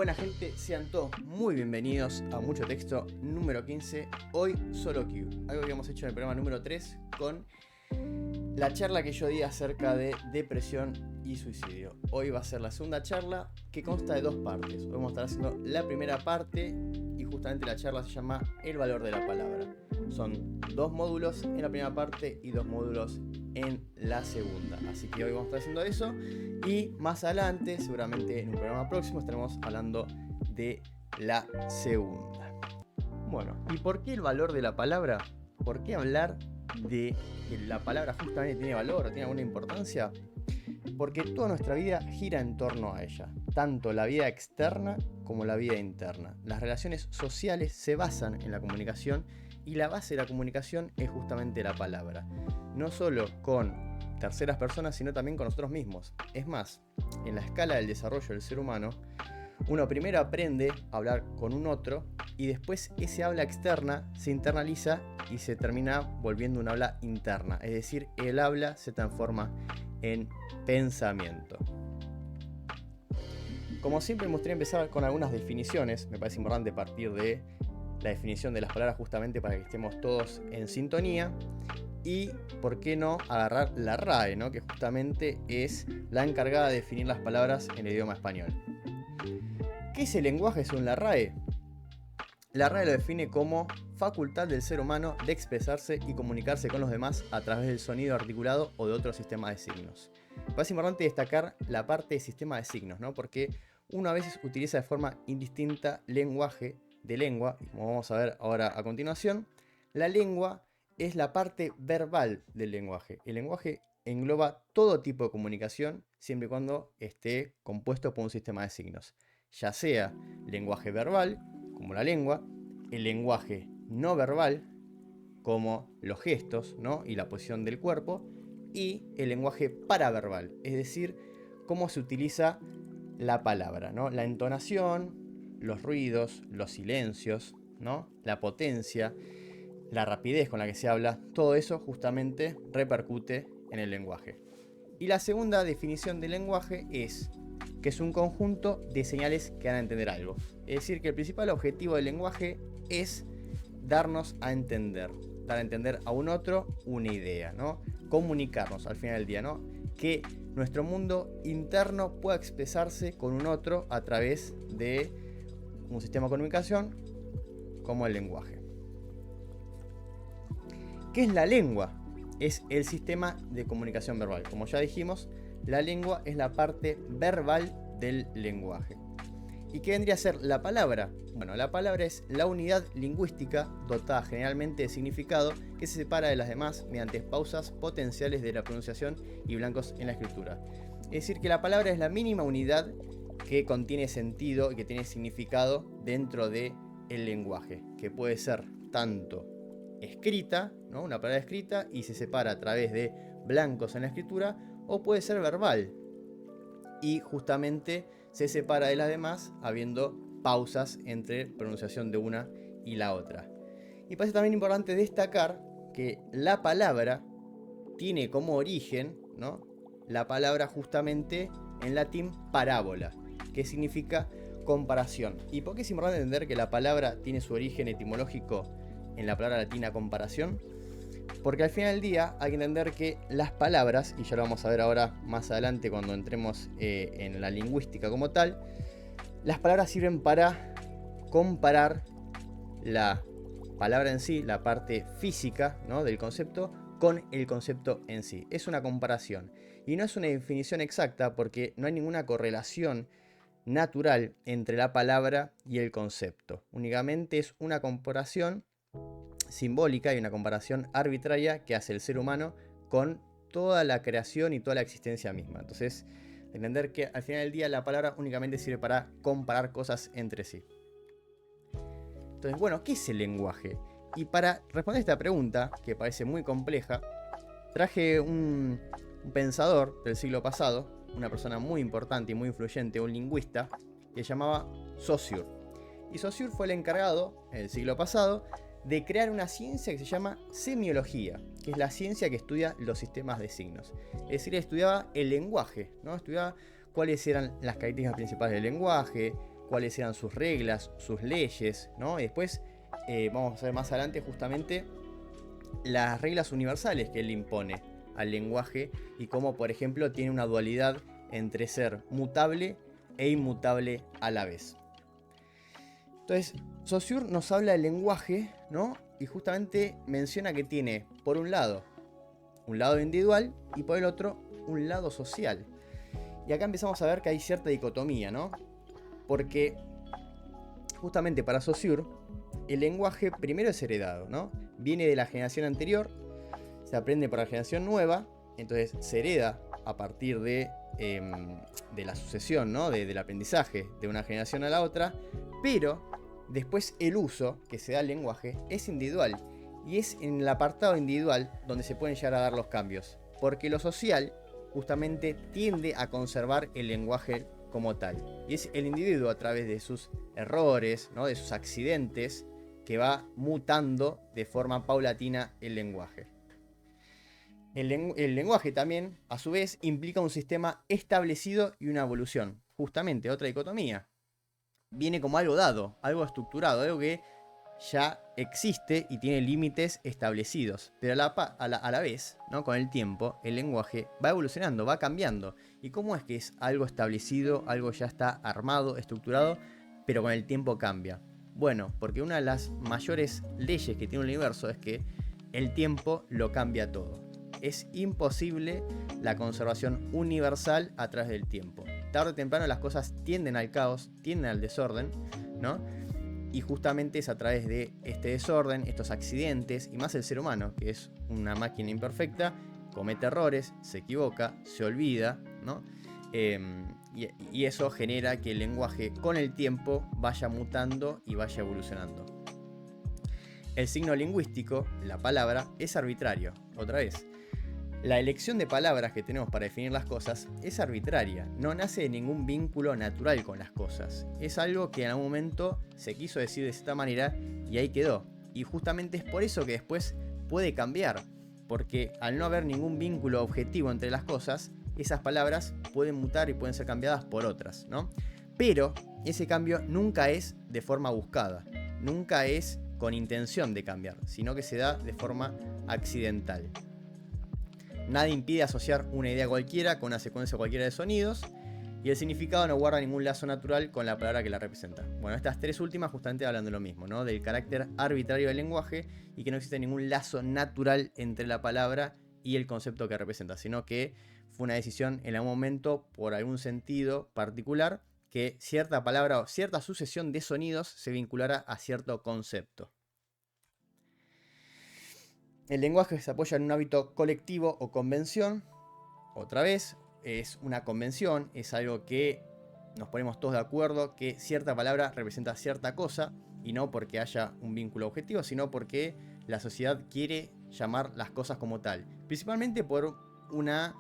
Buena gente, sean todos muy bienvenidos a Mucho Texto número 15. Hoy solo Q, algo que habíamos hecho en el programa número 3 con la charla que yo di acerca de depresión y suicidio. Hoy va a ser la segunda charla que consta de dos partes. Hoy vamos a estar haciendo la primera parte y justamente la charla se llama El valor de la palabra. Son dos módulos en la primera parte y dos módulos en la segunda. Así que hoy vamos a estar haciendo eso y más adelante, seguramente en un programa próximo, estaremos hablando de la segunda. Bueno, ¿y por qué el valor de la palabra? ¿Por qué hablar de que la palabra justamente tiene valor o tiene alguna importancia? Porque toda nuestra vida gira en torno a ella, tanto la vida externa como la vida interna. Las relaciones sociales se basan en la comunicación y la base de la comunicación es justamente la palabra. No solo con terceras personas, sino también con nosotros mismos. Es más, en la escala del desarrollo del ser humano, uno primero aprende a hablar con un otro y después ese habla externa se internaliza y se termina volviendo un habla interna. Es decir, el habla se transforma en pensamiento. Como siempre me gustaría empezar con algunas definiciones. Me parece importante partir de la definición de las palabras justamente para que estemos todos en sintonía. Y, ¿por qué no agarrar la RAE, ¿no? Que justamente es la encargada de definir las palabras en el idioma español? ¿Qué es el lenguaje según la RAE? La RAE lo define como facultad del ser humano de expresarse y comunicarse con los demás a través del sonido articulado o de otro sistema de signos. Me parece importante destacar la parte de sistema de signos, ¿no? Porque uno a veces utiliza de forma indistinta lenguaje de lengua, y como vamos a ver ahora a continuación, la lengua es la parte verbal del lenguaje. El lenguaje engloba todo tipo de comunicación siempre y cuando esté compuesto por un sistema de signos. Ya sea lenguaje verbal, como la lengua, el lenguaje no verbal, como los gestos, ¿no? Y la posición del cuerpo, y el lenguaje paraverbal, es decir, cómo se utiliza la palabra, ¿no? La entonación, los ruidos, los silencios, ¿no? La potencia, la rapidez con la que se habla, todo eso justamente repercute en el lenguaje. Y la segunda definición del lenguaje es que es un conjunto de señales que dan a entender algo. Es decir, que el principal objetivo del lenguaje es darnos a entender, dar a entender a un otro una idea, ¿no? Comunicarnos al final del día, ¿no? Que nuestro mundo interno pueda expresarse con un otro a través de un sistema de comunicación como el lenguaje. ¿Qué es la lengua? Es el sistema de comunicación verbal. Como ya dijimos, la lengua es la parte verbal del lenguaje. ¿Y qué vendría a ser la palabra? Bueno, la palabra es la unidad lingüística dotada generalmente de significado que se separa de las demás mediante pausas potenciales de la pronunciación y blancos en la escritura. Es decir, que la palabra es la mínima unidad que contiene sentido y que tiene significado dentro del lenguaje, que puede ser tanto escrita, ¿no? Una palabra escrita y se separa a través de blancos en la escritura, o puede ser verbal y justamente se separa de las demás habiendo pausas entre pronunciación de una y la otra. Y parece también importante destacar que la palabra tiene como origen, ¿no? La palabra justamente en latín parábola, que significa comparación. ¿Y por qué es importante entender que la palabra tiene su origen etimológico en la palabra latina comparación? Porque al final del día hay que entender que las palabras, y ya lo vamos a ver ahora más adelante cuando entremos en la lingüística como tal, las palabras sirven para comparar la palabra en sí, la parte física, ¿no? Del concepto, con el concepto en sí. Es una comparación. Y no es una definición exacta porque no hay ninguna correlación natural entre la palabra y el concepto. Únicamente es una comparación simbólica y una comparación arbitraria que hace el ser humano con toda la creación y toda la existencia misma. Entonces, entender que al final del día la palabra únicamente sirve para comparar cosas entre sí. Entonces, bueno, ¿qué es el lenguaje? Y para responder esta pregunta, que parece muy compleja, traje un pensador del siglo pasado, una persona muy importante y muy influyente, un lingüista, que se llamaba Saussure. Y Saussure fue el encargado, en el siglo pasado, de crear una ciencia que se llama semiología, que es la ciencia que estudia los sistemas de signos. Es decir, estudiaba el lenguaje, ¿no? Estudiaba cuáles eran las características principales del lenguaje, cuáles eran sus reglas, sus leyes, ¿no? Y después vamos a ver más adelante justamente las reglas universales que él impone al lenguaje y cómo, por ejemplo, tiene una dualidad entre ser mutable e inmutable a la vez. Entonces, Saussure nos habla del lenguaje, ¿no? Y justamente menciona que tiene, por un lado individual y por el otro, un lado social. Y acá empezamos a ver que hay cierta dicotomía, ¿no? Porque justamente para Saussure, el lenguaje primero es heredado, ¿no? Viene de la generación anterior, se aprende por la generación nueva, entonces se hereda a partir de la sucesión, ¿no? Del aprendizaje de una generación a la otra, pero después el uso que se da al lenguaje es individual, y es en el apartado individual donde se pueden llegar a dar los cambios, porque lo social justamente tiende a conservar el lenguaje como tal, y es el individuo a través de sus errores, ¿no? De sus accidentes, que va mutando de forma paulatina el lenguaje. El lenguaje también, a su vez, implica un sistema establecido y una evolución. Justamente, otra dicotomía. Viene como algo dado, algo estructurado, algo que ya existe y tiene límites establecidos. Pero a la vez, ¿no? Con el tiempo, el lenguaje va evolucionando, va cambiando. ¿Y cómo es que es algo establecido, algo ya está armado, estructurado, pero con el tiempo cambia? Bueno, porque una de las mayores leyes que tiene el universo es que el tiempo lo cambia todo. Es imposible la conservación universal a través del tiempo. Tarde o temprano las cosas tienden al caos, tienden al desorden, ¿no? Y justamente es a través de este desorden, estos accidentes, y más el ser humano, que es una máquina imperfecta, comete errores, se equivoca, se olvida, ¿no? Y eso genera que el lenguaje con el tiempo vaya mutando y vaya evolucionando. El signo lingüístico, la palabra, es arbitrario. Otra vez, la elección de palabras que tenemos para definir las cosas es arbitraria, no nace de ningún vínculo natural con las cosas. Es algo que en algún momento se quiso decir de esta manera y ahí quedó. Y justamente es por eso que después puede cambiar, porque al no haber ningún vínculo objetivo entre las cosas, esas palabras pueden mutar y pueden ser cambiadas por otras, ¿no? Pero ese cambio nunca es de forma buscada, nunca es con intención de cambiar, sino que se da de forma accidental. Nada impide asociar una idea cualquiera con una secuencia cualquiera de sonidos, y el significado no guarda ningún lazo natural con la palabra que la representa. Bueno, estas tres últimas justamente hablan de lo mismo, ¿no? Del carácter arbitrario del lenguaje y que no existe ningún lazo natural entre la palabra y el concepto que representa, sino que fue una decisión en algún momento, por algún sentido particular, que cierta palabra o cierta sucesión de sonidos se vinculara a cierto concepto. El lenguaje se apoya en un hábito colectivo o convención. Otra vez, es una convención, es algo que nos ponemos todos de acuerdo que cierta palabra representa cierta cosa, y no porque haya un vínculo objetivo, sino porque la sociedad quiere llamar las cosas como tal. Principalmente por una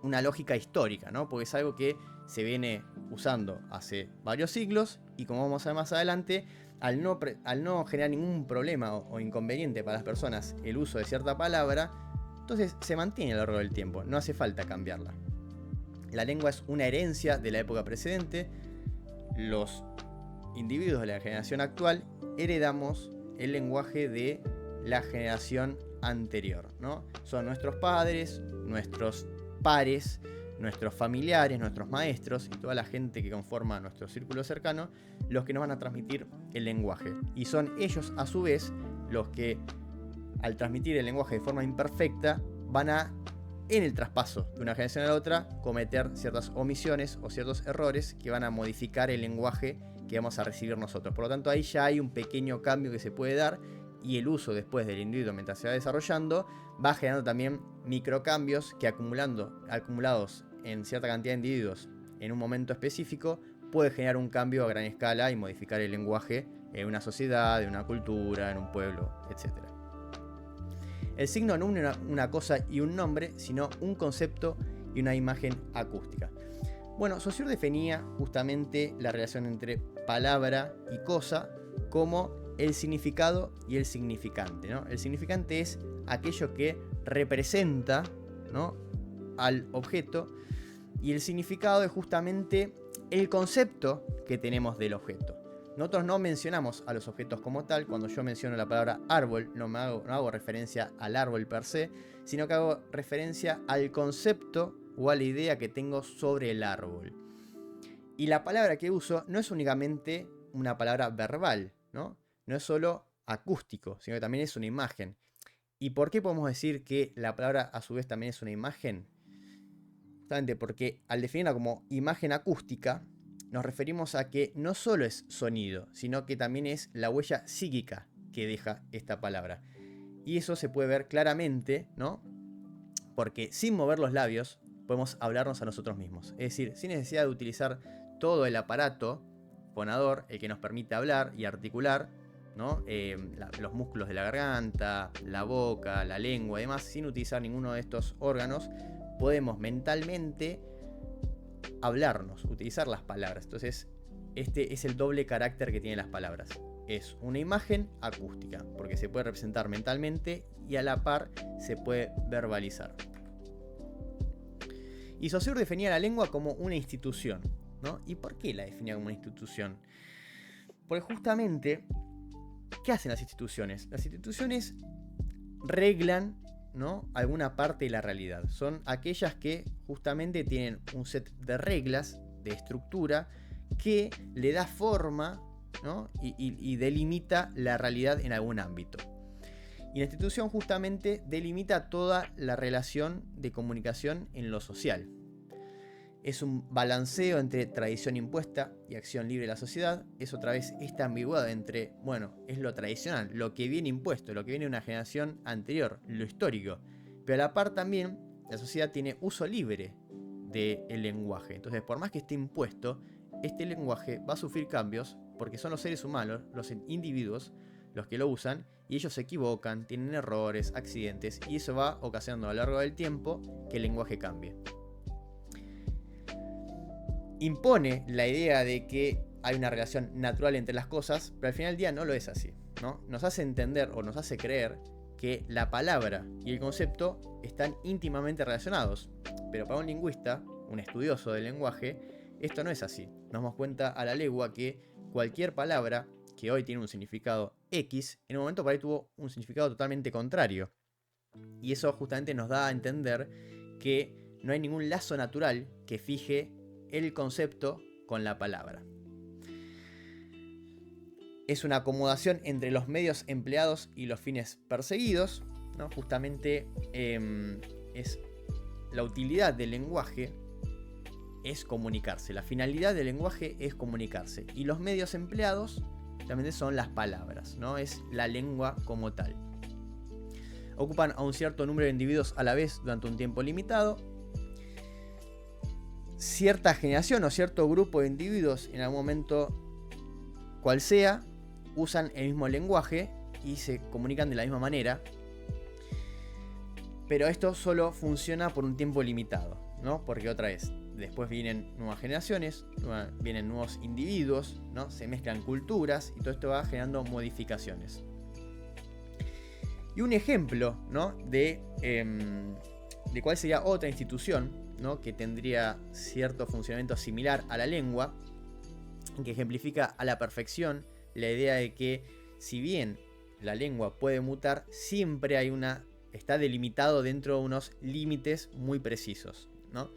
lógica histórica, ¿no? Porque es algo que se viene usando hace varios siglos, y como vamos a ver más adelante, al no generar ningún problema o inconveniente para las personas el uso de cierta palabra, entonces se mantiene a lo largo del tiempo, no hace falta cambiarla. La lengua es una herencia de la época precedente. Los individuos de la generación actual heredamos el lenguaje de la generación anterior, ¿no? Son nuestros padres, nuestros pares, nuestros familiares, nuestros maestros y toda la gente que conforma nuestro círculo cercano los que nos van a transmitir el lenguaje. Y son ellos a su vez los que, al transmitir el lenguaje de forma imperfecta, van a, en el traspaso de una generación a la otra, cometer ciertas omisiones o ciertos errores que van a modificar el lenguaje que vamos a recibir nosotros. Por lo tanto, ahí ya hay un pequeño cambio que se puede dar, y el uso después del individuo mientras se va desarrollando va generando también microcambios que, acumulados en cierta cantidad de individuos en un momento específico, puede generar un cambio a gran escala y modificar el lenguaje en una sociedad, en una cultura, en un pueblo, etc. El signo no une una cosa y un nombre, sino un concepto y una imagen acústica. Bueno, Saussure definía justamente la relación entre palabra y cosa como el significado y el significante, ¿no? El significante es aquello que representa, ¿no?, al objeto, y el significado es justamente el concepto que tenemos del objeto. Nosotros no mencionamos a los objetos como tal. Cuando yo menciono la palabra árbol, no hago referencia al árbol per se, sino que hago referencia al concepto o a la idea que tengo sobre el árbol. Y la palabra que uso no es únicamente una palabra verbal, ¿no? No es solo acústico, sino que también es una imagen. ¿Y por qué podemos decir que la palabra a su vez también es una imagen? Justamente porque al definirla como imagen acústica, nos referimos a que no solo es sonido, sino que también es la huella psíquica que deja esta palabra. Y eso se puede ver claramente, ¿no? Porque sin mover los labios podemos hablarnos a nosotros mismos. Es decir, sin necesidad de utilizar todo el aparato fonador, el que nos permite hablar y articular, ¿no? Los músculos de la garganta, la boca, la lengua y demás, sin utilizar ninguno de estos órganos, podemos mentalmente hablarnos, utilizar las palabras. Entonces, este es el doble carácter que tienen las palabras. Es una imagen acústica, porque se puede representar mentalmente y a la par se puede verbalizar. Y Saussure definía la lengua como una institución, ¿no? ¿Y por qué la definía como una institución? Porque justamente, ¿qué hacen las instituciones? Las instituciones reglan, ¿no?, alguna parte de la realidad. Son aquellas que justamente tienen un set de reglas, de estructura, que le da forma, ¿no?, y delimita la realidad en algún ámbito. Y la institución justamente delimita toda la relación de comunicación en lo social. Es un balanceo entre tradición impuesta y acción libre de la sociedad. Es otra vez esta ambigüedad entre, bueno, es lo tradicional, lo que viene impuesto, lo que viene de una generación anterior, lo histórico. Pero a la par también, la sociedad tiene uso libre del lenguaje. Entonces, por más que esté impuesto, este lenguaje va a sufrir cambios porque son los seres humanos, los individuos, los que lo usan, y ellos se equivocan, tienen errores, accidentes, y eso va ocasionando a lo largo del tiempo que el lenguaje cambie. Impone la idea de que hay una relación natural entre las cosas, pero al final del día no lo es así, ¿no? Nos hace entender o nos hace creer que la palabra y el concepto están íntimamente relacionados, pero para un lingüista, un estudioso del lenguaje, esto no es así. Nos damos cuenta a la legua que cualquier palabra que hoy tiene un significado X, en un momento por ahí tuvo un significado totalmente contrario. Y eso justamente nos da a entender que no hay ningún lazo natural que fije el concepto con la palabra. Es una acomodación entre los medios empleados y los fines perseguidos, ¿no? Justamente es la utilidad del lenguaje es comunicarse. La finalidad del lenguaje es comunicarse. Y los medios empleados también son las palabras, ¿no? Es la lengua como tal. Ocupan a un cierto número de individuos a la vez durante un tiempo limitado. Cierta generación o cierto grupo de individuos en algún momento cual sea, usan el mismo lenguaje y se comunican de la misma manera. Pero esto solo funciona por un tiempo limitado, ¿no? Porque otra vez, después vienen nuevas generaciones, vienen nuevos individuos, ¿no? Se mezclan culturas y todo esto va generando modificaciones. Y un ejemplo, ¿no?, de cuál sería otra institución, ¿no?, que tendría cierto funcionamiento similar a la lengua, que ejemplifica a la perfección la idea de que si bien la lengua puede mutar, siempre hay está delimitado dentro de unos límites muy precisos, ¿no?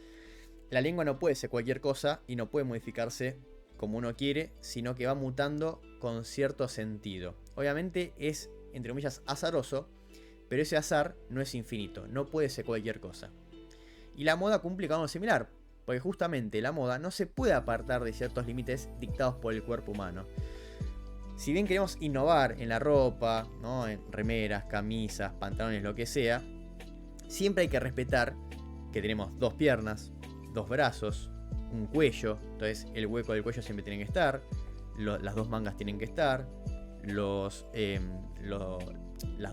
La lengua no puede ser cualquier cosa y no puede modificarse como uno quiere, sino que va mutando con cierto sentido. Obviamente es, entre comillas, azaroso, pero ese azar no es infinito, no puede ser cualquier cosa. Y la moda cumple con algo similar, porque justamente la moda no se puede apartar de ciertos límites dictados por el cuerpo humano. Si bien queremos innovar en la ropa, ¿no?, en remeras, camisas, pantalones, lo que sea, siempre hay que respetar que tenemos dos piernas, dos brazos, un cuello. Entonces el hueco del cuello siempre tiene que estar, las dos mangas tienen que estar, las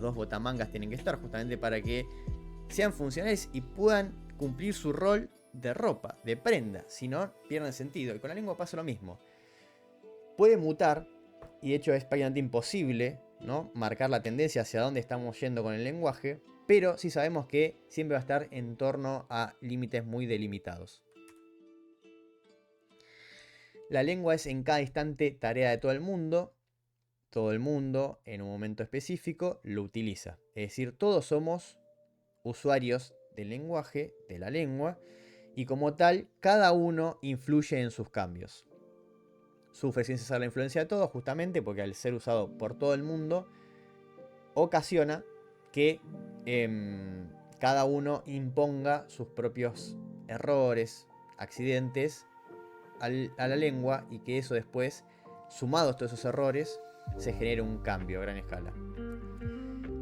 dos botamangas tienen que estar, justamente para que sean funcionales y puedan cumplir su rol de ropa, de prenda. Si no, pierden sentido. Y con la lengua pasa lo mismo. Puede mutar, y de hecho es prácticamente imposible, ¿no?, marcar la tendencia hacia dónde estamos yendo con el lenguaje, pero sí sabemos que siempre va a estar en torno a límites muy delimitados. La lengua es en cada instante tarea de todo el mundo en un momento específico lo utiliza. Es decir, todos somos usuarios del lenguaje, de la lengua, y como tal, cada uno influye en sus cambios. Sufre sin cesar la influencia de todos, justamente porque al ser usado por todo el mundo, ocasiona que cada uno imponga sus propios errores, accidentes a la lengua, y que eso después, sumados todos esos errores, se genere un cambio a gran escala.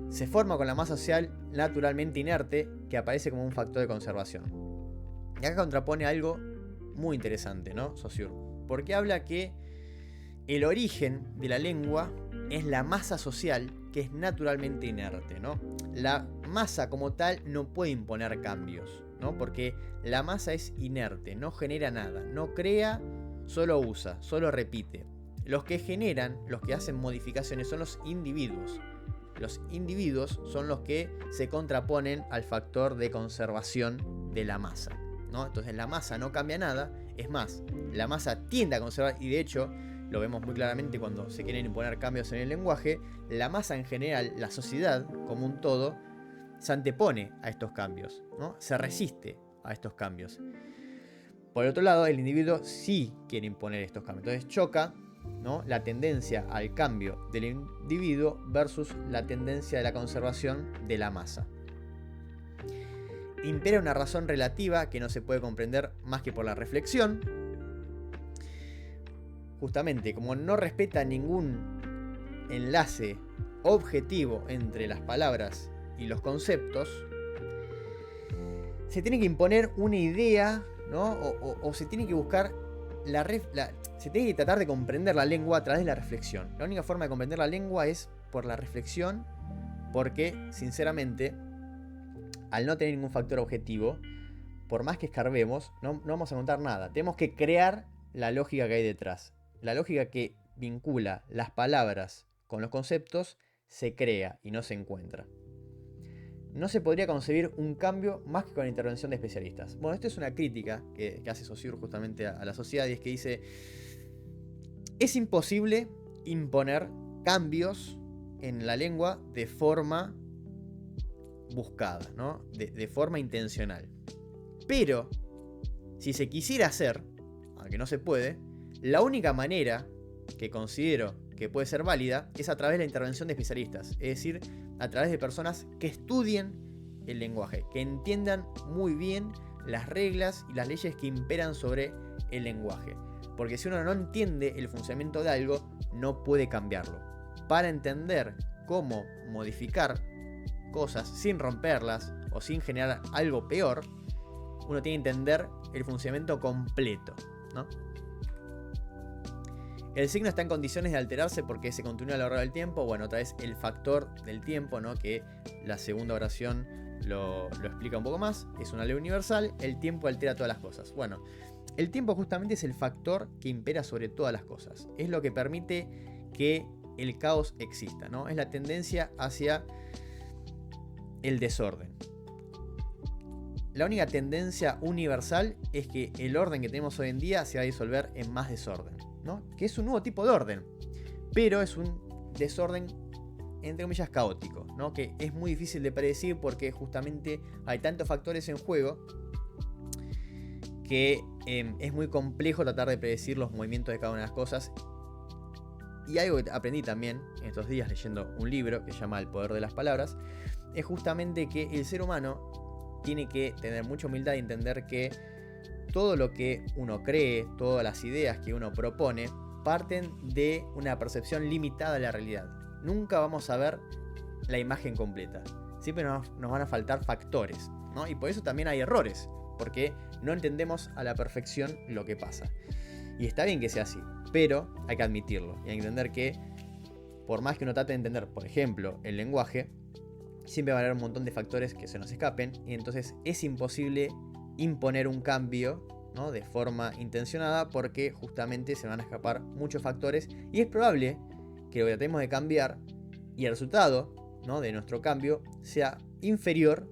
Se forma con la masa social naturalmente inerte que aparece como un factor de conservación. Y acá contrapone algo muy interesante, ¿no, Saussure? Porque habla que el origen de la lengua es la masa social que es naturalmente inerte, ¿no? La masa como tal no puede imponer cambios, ¿no? Porque la masa es inerte, no genera nada, no crea, solo usa, solo repite. Los que generan, los que hacen modificaciones son los individuos. Los individuos son los que se contraponen al factor de conservación de la masa, ¿no? Entonces la masa no cambia nada, es más, la masa tiende a conservar, y de hecho lo vemos muy claramente cuando se quieren imponer cambios en el lenguaje. La masa en general, la sociedad como un todo, se antepone a estos cambios, ¿no? Se resiste a estos cambios. Por otro lado, el individuo sí quiere imponer estos cambios, entonces choca, ¿no?, la tendencia al cambio del individuo versus la tendencia de la conservación de la masa. Impera una razón relativa que no se puede comprender más que por la reflexión. Justamente, como no respeta ningún enlace objetivo entre las palabras y los conceptos, se tiene que imponer una idea, ¿no? O se tiene que buscar se tiene que tratar de comprender la lengua a través de la reflexión. La única forma de comprender la lengua es por la reflexión, porque, sinceramente, al no tener ningún factor objetivo, por más que escarbemos, no vamos a encontrar nada. Tenemos que crear la lógica que hay detrás. La lógica que vincula las palabras con los conceptos se crea y no se encuentra. No se podría concebir un cambio más que con la intervención de especialistas. Bueno, esto es una crítica que hace Saussure justamente a la sociedad, y es que dice: es imposible imponer cambios en la lengua de forma buscada, ¿no? De forma intencional. Pero, si se quisiera hacer, aunque no se puede, la única manera que considero que puede ser válida es a través de la intervención de especialistas. Es decir, a través de personas que estudien el lenguaje, que entiendan muy bien las reglas y las leyes que imperan sobre el lenguaje. Porque si uno no entiende el funcionamiento de algo, no puede cambiarlo. Para entender cómo modificar cosas sin romperlas o sin generar algo peor, uno tiene que entender el funcionamiento completo, ¿no? El signo está en condiciones de alterarse porque se continúa a lo largo del tiempo. Bueno, otra vez el factor del tiempo, ¿no?, que la segunda oración lo explica un poco más. Es una ley universal, el tiempo altera todas las cosas. Bueno, el tiempo justamente es el factor que impera sobre todas las cosas. Es lo que permite que el caos exista, ¿no? Es la tendencia hacia el desorden. La única tendencia universal es que el orden que tenemos hoy en día se va a disolver en más desorden, ¿no? Que es un nuevo tipo de orden, pero es un desorden entre comillas caótico, ¿no? Que es muy difícil de predecir porque justamente hay tantos factores en juego que es muy complejo tratar de predecir los movimientos de cada una de las cosas. Y algo que aprendí también en estos días leyendo un libro que se llama El poder de las palabras, es justamente que el ser humano tiene que tener mucha humildad y entender que todo lo que uno cree, todas las ideas que uno propone, parten de una percepción limitada de la realidad. Nunca vamos a ver la imagen completa. Siempre nos van a faltar factores, ¿no? Y por eso también hay errores, porque no entendemos a la perfección lo que pasa. Y está bien que sea así, pero hay que admitirlo y hay que entender que por más que uno trate de entender, por ejemplo, el lenguaje, siempre va a haber un montón de factores que se nos escapen, y entonces es imposible imponer un cambio, ¿no?, de forma intencionada, porque justamente se van a escapar muchos factores y es probable que lo que tratemos de cambiar y el resultado, ¿no?, de nuestro cambio sea inferior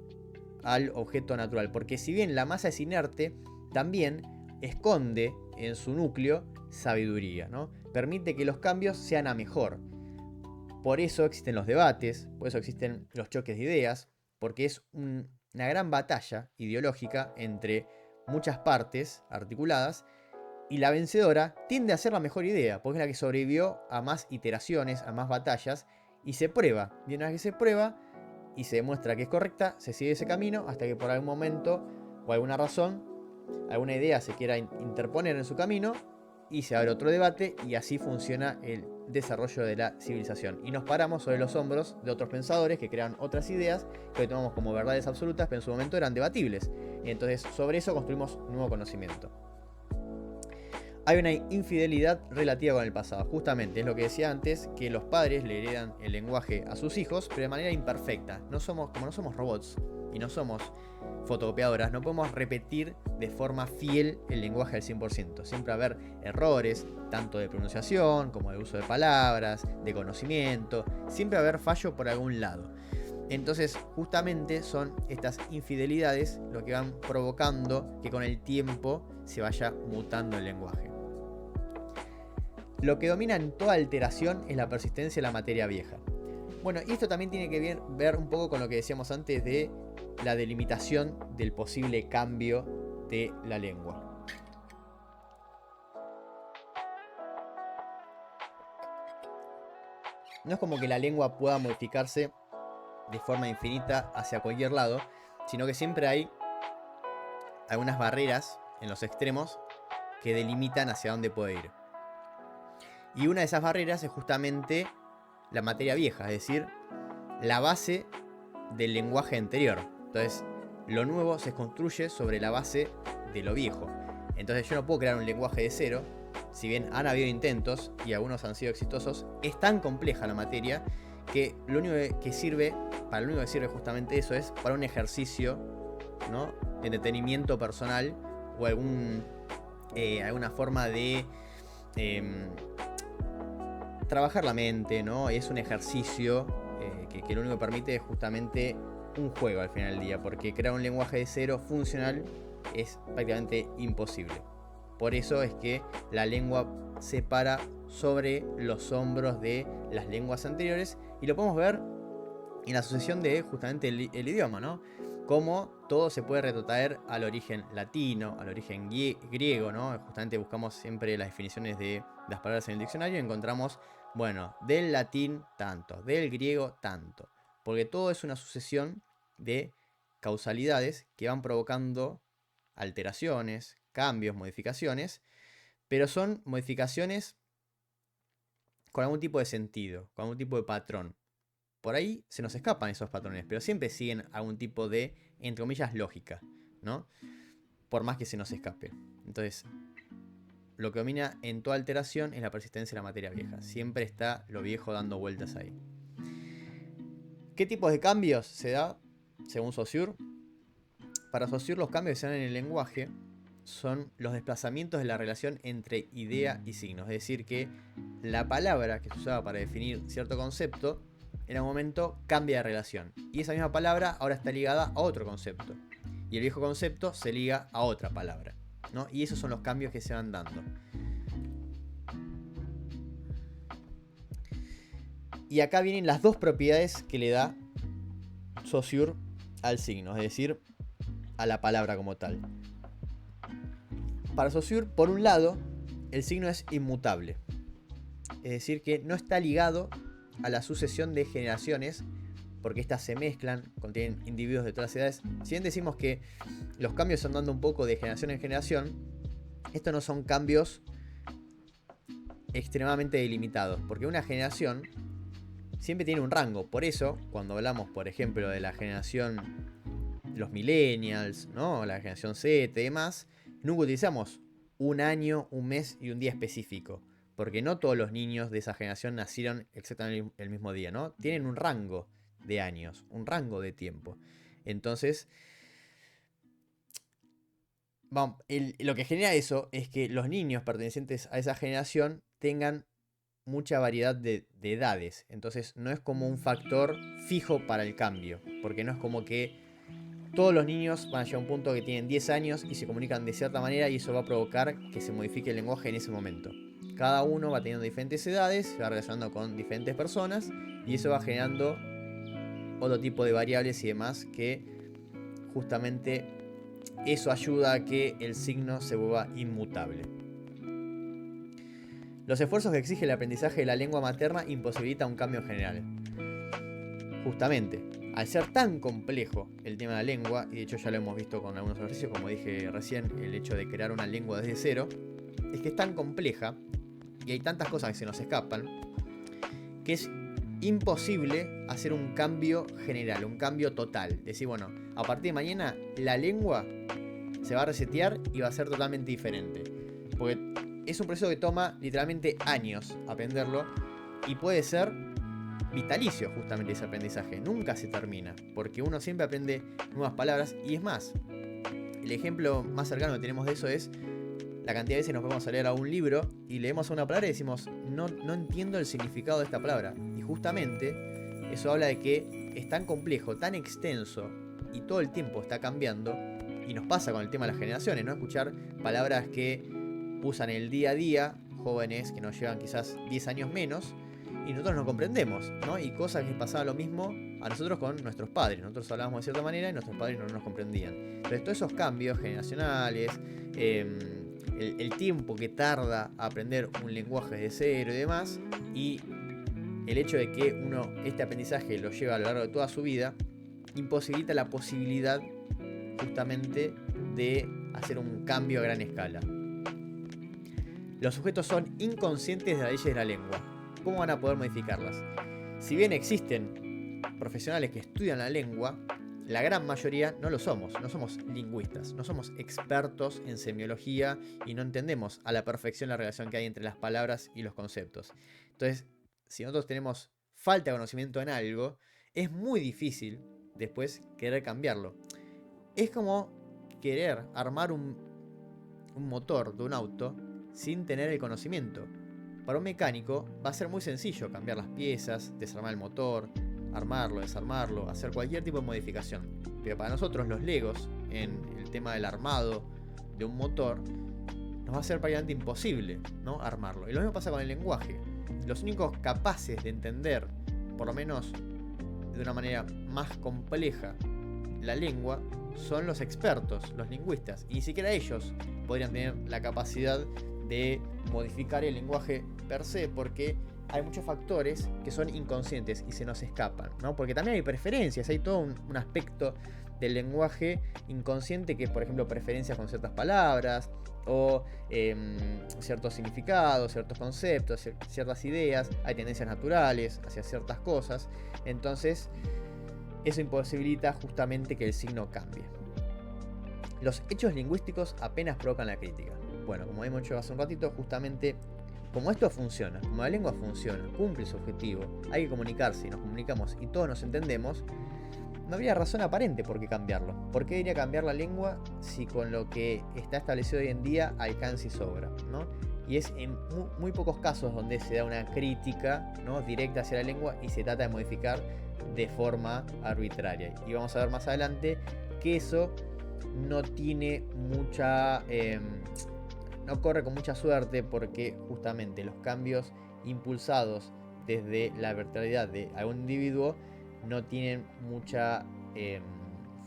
al objeto natural, porque si bien la masa es inerte, también esconde en su núcleo sabiduría, ¿no? Permite que los cambios sean a mejor. Por eso existen los debates, por eso existen los choques de ideas, porque es una gran batalla ideológica entre muchas partes articuladas, y la vencedora tiende a ser la mejor idea, porque es la que sobrevivió a más iteraciones, a más batallas, y se prueba. Y una vez que se prueba y se demuestra que es correcta, se sigue ese camino hasta que por algún momento o alguna razón, alguna idea se quiera interponer en su camino y se abre otro debate, y así funciona el desarrollo de la civilización. Y nos paramos sobre los hombros de otros pensadores que crean otras ideas que hoy tomamos como verdades absolutas, pero en su momento eran debatibles. Y entonces sobre eso construimos nuevo conocimiento. Hay una infidelidad relativa con el pasado. Justamente es lo que decía antes, que los padres le heredan el lenguaje a sus hijos, pero de manera imperfecta. Como no somos robots y no somos fotocopiadoras, no podemos repetir de forma fiel el lenguaje al 100%. Siempre va a haber errores, tanto de pronunciación como de uso de palabras, de conocimiento. Siempre va a haber fallo por algún lado. Entonces, justamente son estas infidelidades lo que van provocando que con el tiempo se vaya mutando el lenguaje. Lo que domina en toda alteración es la persistencia de la materia vieja. Bueno, y esto también tiene que ver un poco con lo que decíamos antes de la delimitación del posible cambio de la lengua. No es como que la lengua pueda modificarse de forma infinita hacia cualquier lado, sino que siempre hay algunas barreras en los extremos que delimitan hacia dónde puede ir. Y una de esas barreras es justamente la materia vieja, es decir, la base del lenguaje anterior. Entonces, lo nuevo se construye sobre la base de lo viejo. Entonces yo no puedo crear un lenguaje de cero, si bien han habido intentos y algunos han sido exitosos. Es tan compleja la materia que lo único que sirve justamente eso es para un ejercicio, ¿no?, de entretenimiento personal o alguna forma de trabajar la mente, ¿no? Es un ejercicio que lo único que permite es justamente un juego al final del día, porque crear un lenguaje de cero funcional es prácticamente imposible. Por eso es que la lengua se para sobre los hombros de las lenguas anteriores, y lo podemos ver en la sucesión de justamente el idioma, ¿no? Cómo todo se puede retrotraer al origen latino, al origen griego, ¿no? Justamente buscamos siempre las definiciones de las palabras en el diccionario y encontramos, bueno, del latín tanto, del griego tanto, porque todo es una sucesión de causalidades que van provocando alteraciones, cambios, modificaciones, pero son modificaciones con algún tipo de sentido, con algún tipo de patrón. Por ahí se nos escapan esos patrones, pero siempre siguen algún tipo de, entre comillas, lógica, ¿no? Por más que se nos escape. Entonces, lo que domina en toda alteración es la persistencia de la materia vieja. Siempre está lo viejo dando vueltas ahí. ¿Qué tipos de cambios se da según Saussure? Para Saussure, los cambios que se dan en el lenguaje son los desplazamientos de la relación entre idea y signo. Es decir, que la palabra que se usaba para definir cierto concepto en un momento cambia de relación. Y esa misma palabra ahora está ligada a otro concepto. Y el viejo concepto se liga a otra palabra, ¿no? Y esos son los cambios que se van dando. Y acá vienen las dos propiedades que le da Saussure al signo, es decir, a la palabra como tal. Para Saussure, por un lado, el signo es inmutable. Es decir, que no está ligado a la sucesión de generaciones, porque estas se mezclan, contienen individuos de todas las edades. Si bien decimos que los cambios se van dando un poco de generación en generación, estos no son cambios extremadamente delimitados, porque una generación siempre tiene un rango. Por eso, cuando hablamos, por ejemplo, de la generación, los millennials, ¿no?, la generación Z y demás, nunca utilizamos un año, un mes y un día específico, porque no todos los niños de esa generación nacieron exactamente el mismo día, ¿no? Tienen un rango de años, un rango de tiempo. Entonces, lo que genera eso es que los niños pertenecientes a esa generación tengan mucha variedad de edades. Entonces no es como un factor fijo para el cambio, porque no es como que todos los niños van a llegar a un punto que tienen 10 años y se comunican de cierta manera, y eso va a provocar que se modifique el lenguaje en ese momento. Cada uno va teniendo diferentes edades, se va relacionando con diferentes personas, y eso va generando otro tipo de variables y demás, que justamente eso ayuda a que el signo se vuelva inmutable. Los esfuerzos que exige el aprendizaje de la lengua materna imposibilitan un cambio general. Justamente, al ser tan complejo el tema de la lengua, y de hecho ya lo hemos visto con algunos ejercicios, como dije recién, el hecho de crear una lengua desde cero, es que es tan compleja y hay tantas cosas que se nos escapan, que es imposible hacer un cambio general, un cambio total. Decir, bueno, a partir de mañana la lengua se va a resetear y va a ser totalmente diferente. Porque es un proceso que toma literalmente años aprenderlo, y puede ser vitalicio justamente ese aprendizaje. Nunca se termina, porque uno siempre aprende nuevas palabras. Y es más, el ejemplo más cercano que tenemos de eso es la cantidad de veces nos vamos a leer a un libro y leemos una palabra y decimos, no entiendo el significado de esta palabra. Y justamente eso habla de que es tan complejo, tan extenso, y todo el tiempo está cambiando. Y nos pasa con el tema de las generaciones, ¿no? Escuchar palabras que usan el día a día jóvenes que nos llevan quizás 10 años menos, y nosotros no comprendemos, ¿no? Y cosas que pasaba lo mismo a nosotros con nuestros padres. Nosotros hablábamos de cierta manera y nuestros padres no nos comprendían. Entonces todos esos cambios generacionales, el tiempo que tarda a aprender un lenguaje de cero y demás, y el hecho de que uno este aprendizaje lo lleva a lo largo de toda su vida, imposibilita la posibilidad justamente de hacer un cambio a gran escala. Los sujetos son inconscientes de las leyes de la lengua. ¿Cómo van a poder modificarlas? Si bien existen profesionales que estudian la lengua, la gran mayoría no lo somos. No somos lingüistas, no somos expertos en semiología y no entendemos a la perfección la relación que hay entre las palabras y los conceptos. Entonces, si nosotros tenemos falta de conocimiento en algo, es muy difícil después querer cambiarlo. Es como querer armar un motor de un auto sin tener el conocimiento. Para un mecánico va a ser muy sencillo cambiar las piezas, desarmar el motor, armarlo, desarmarlo, hacer cualquier tipo de modificación. Pero para nosotros los legos, en el tema del armado de un motor, nos va a ser prácticamente imposible, ¿no?, armarlo. Y lo mismo pasa con el lenguaje. Los únicos capaces de entender, por lo menos de una manera más compleja, la lengua, son los expertos, los lingüistas. Y ni siquiera ellos podrían tener la capacidad de modificar el lenguaje per se, porque hay muchos factores que son inconscientes y se nos escapan, ¿no? Porque también hay preferencias, hay todo un aspecto del lenguaje inconsciente, que es, por ejemplo, preferencias con ciertas palabras, o ciertos significados, ciertos conceptos, ciertas ideas. Hay tendencias naturales hacia ciertas cosas. Entonces eso imposibilita justamente que el signo cambie. Los hechos lingüísticos apenas provocan la crítica. Bueno, como hemos dicho hace un ratito, justamente como esto funciona, como la lengua funciona, cumple su objetivo, hay que comunicarse y nos comunicamos y todos nos entendemos, no habría razón aparente por qué cambiarlo. ¿Por qué debería cambiar la lengua si con lo que está establecido hoy en día alcanza y sobra, ¿no? Y es en muy pocos casos donde se da una crítica, ¿no?, directa hacia la lengua y se trata de modificar de forma arbitraria. Y vamos a ver más adelante que eso no tiene mucha... no corre con mucha suerte, porque justamente los cambios impulsados desde la arbitrariedad de algún individuo no tienen mucha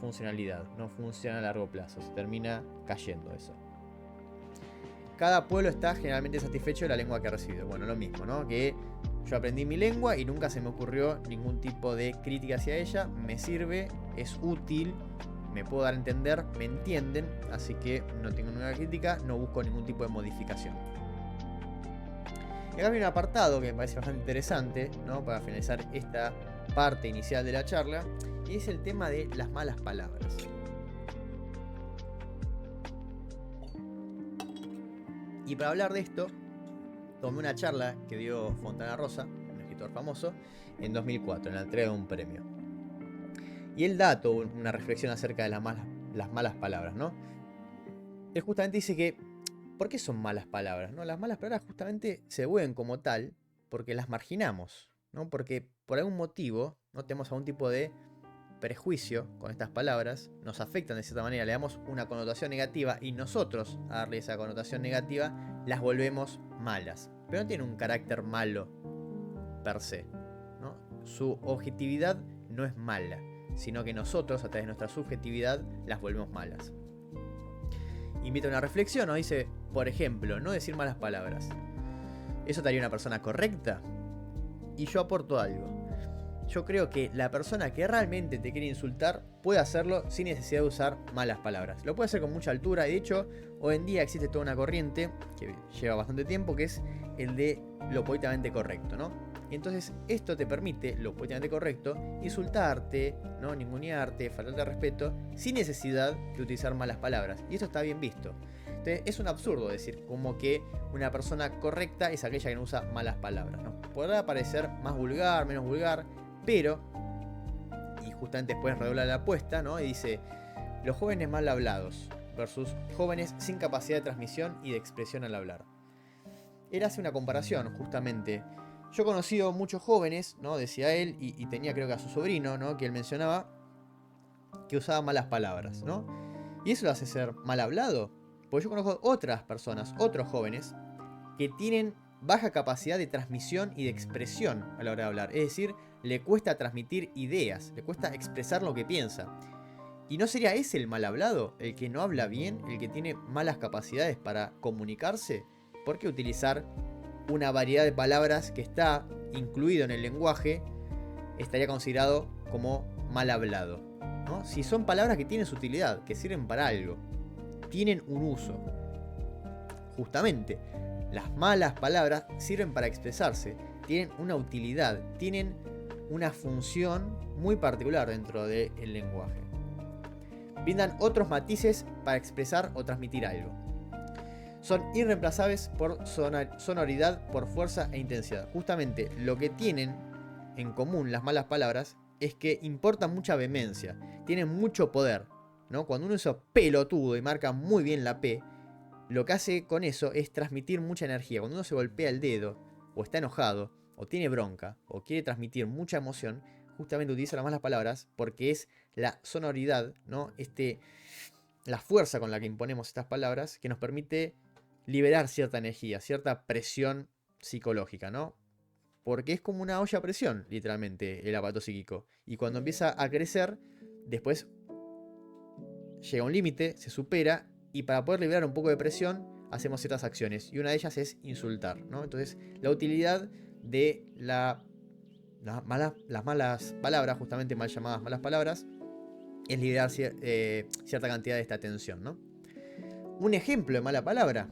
funcionalidad, no funciona a largo plazo, se termina cayendo eso. Cada pueblo está generalmente satisfecho de la lengua que ha recibido. Bueno, lo mismo, ¿no? Que yo aprendí mi lengua y nunca se me ocurrió ningún tipo de crítica hacia ella, me sirve, es útil, me puedo dar a entender, me entienden, así que no tengo ninguna crítica, no busco ningún tipo de modificación. Y acá hay un apartado que me parece bastante interesante, ¿no?, para finalizar esta parte inicial de la charla, y es el tema de las malas palabras. Y para hablar de esto, tomé una charla que dio Fontana Rosa, un escritor famoso, en 2004, en la entrega de un premio. Y él da toda una reflexión acerca de las malas palabras, ¿no? Él justamente dice que, ¿por qué son malas palabras, no? Las malas palabras justamente se ven como tal porque las marginamos, ¿no? Porque por algún motivo no tenemos algún tipo de prejuicio con estas palabras, nos afectan de cierta manera, le damos una connotación negativa y nosotros, a darle esa connotación negativa, las volvemos malas. Pero no tienen un carácter malo per se, ¿no? Su objetividad no es mala, sino que nosotros, a través de nuestra subjetividad, las volvemos malas. Invita a una reflexión, nos dice, por ejemplo, no decir malas palabras. ¿Eso te haría una persona correcta? Y yo aporto algo. Yo creo que la persona que realmente te quiere insultar puede hacerlo sin necesidad de usar malas palabras. Lo puede hacer con mucha altura. Y de hecho, hoy en día existe toda una corriente que lleva bastante tiempo, que es el de lo políticamente correcto, ¿no? Y entonces esto te permite, lo políticamente correcto, insultarte, ¿no? Ningunearte, faltarte al respeto, sin necesidad de utilizar malas palabras. Y esto está bien visto. Entonces, es un absurdo decir como que una persona correcta es aquella que no usa malas palabras, ¿no? Podrá parecer más vulgar, menos vulgar, pero, y justamente después redobla la apuesta, ¿no? Y dice, los jóvenes mal hablados versus jóvenes sin capacidad de transmisión y de expresión al hablar. Él hace una comparación, justamente. Yo he conocido muchos jóvenes, ¿no? Decía él, y tenía creo que a su sobrino, ¿no? Que él mencionaba, que usaba malas palabras, ¿no? ¿Y eso lo hace ser mal hablado? Porque yo conozco otras personas, otros jóvenes, que tienen baja capacidad de transmisión y de expresión a la hora de hablar. Es decir, le cuesta transmitir ideas, le cuesta expresar lo que piensa. ¿Y no sería ese el mal hablado? El que no habla bien, el que tiene malas capacidades para comunicarse. ¿Por qué utilizar una variedad de palabras que está incluido en el lenguaje estaría considerado como mal hablado, ¿no? Si son palabras que tienen su utilidad, que sirven para algo, tienen un uso. Justamente, las malas palabras sirven para expresarse, tienen una utilidad, tienen una función muy particular dentro del lenguaje. Brindan otros matices para expresar o transmitir algo. Son irreemplazables por sonoridad, por fuerza e intensidad. Justamente lo que tienen en común las malas palabras es que importan mucha vehemencia, tienen mucho poder, ¿no? Cuando uno es pelotudo y marca muy bien la P, lo que hace con eso es transmitir mucha energía. Cuando uno se golpea el dedo, o está enojado, o tiene bronca, o quiere transmitir mucha emoción, justamente utiliza las malas palabras porque es la sonoridad, ¿no? La fuerza con la que imponemos estas palabras que nos permite liberar cierta energía, cierta presión psicológica, ¿no? Porque es como una olla a presión, literalmente, el aparato psíquico. Y cuando empieza a crecer, después llega a un límite, se supera, y para poder liberar un poco de presión, hacemos ciertas acciones. Y una de ellas es insultar, ¿no? Entonces, la utilidad de las malas palabras, justamente mal llamadas malas palabras, es liberar cierta cantidad de esta tensión, ¿no? Un ejemplo de mala palabra,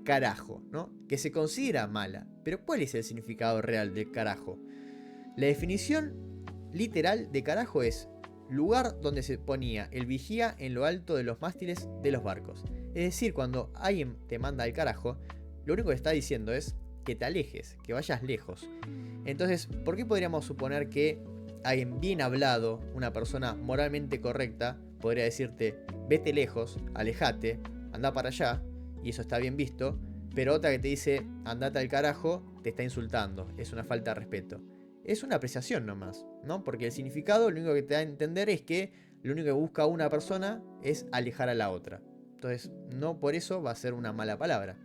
carajo, ¿no? Que se considera mala. Pero ¿cuál es el significado real de carajo? La definición literal de carajo es lugar donde se ponía el vigía en lo alto de los mástiles de los barcos. Es decir, cuando alguien te manda al carajo, lo único que está diciendo es que te alejes, que vayas lejos. Entonces, ¿por qué podríamos suponer que alguien bien hablado, una persona moralmente correcta, podría decirte, vete lejos, alejate, anda para allá, y eso está bien visto, pero otra que te dice, andate al carajo, te está insultando, es una falta de respeto? Es una apreciación nomás, ¿no? Porque el significado lo único que te da a entender es que lo único que busca una persona es alejar a la otra. Entonces, no por eso va a ser una mala palabra.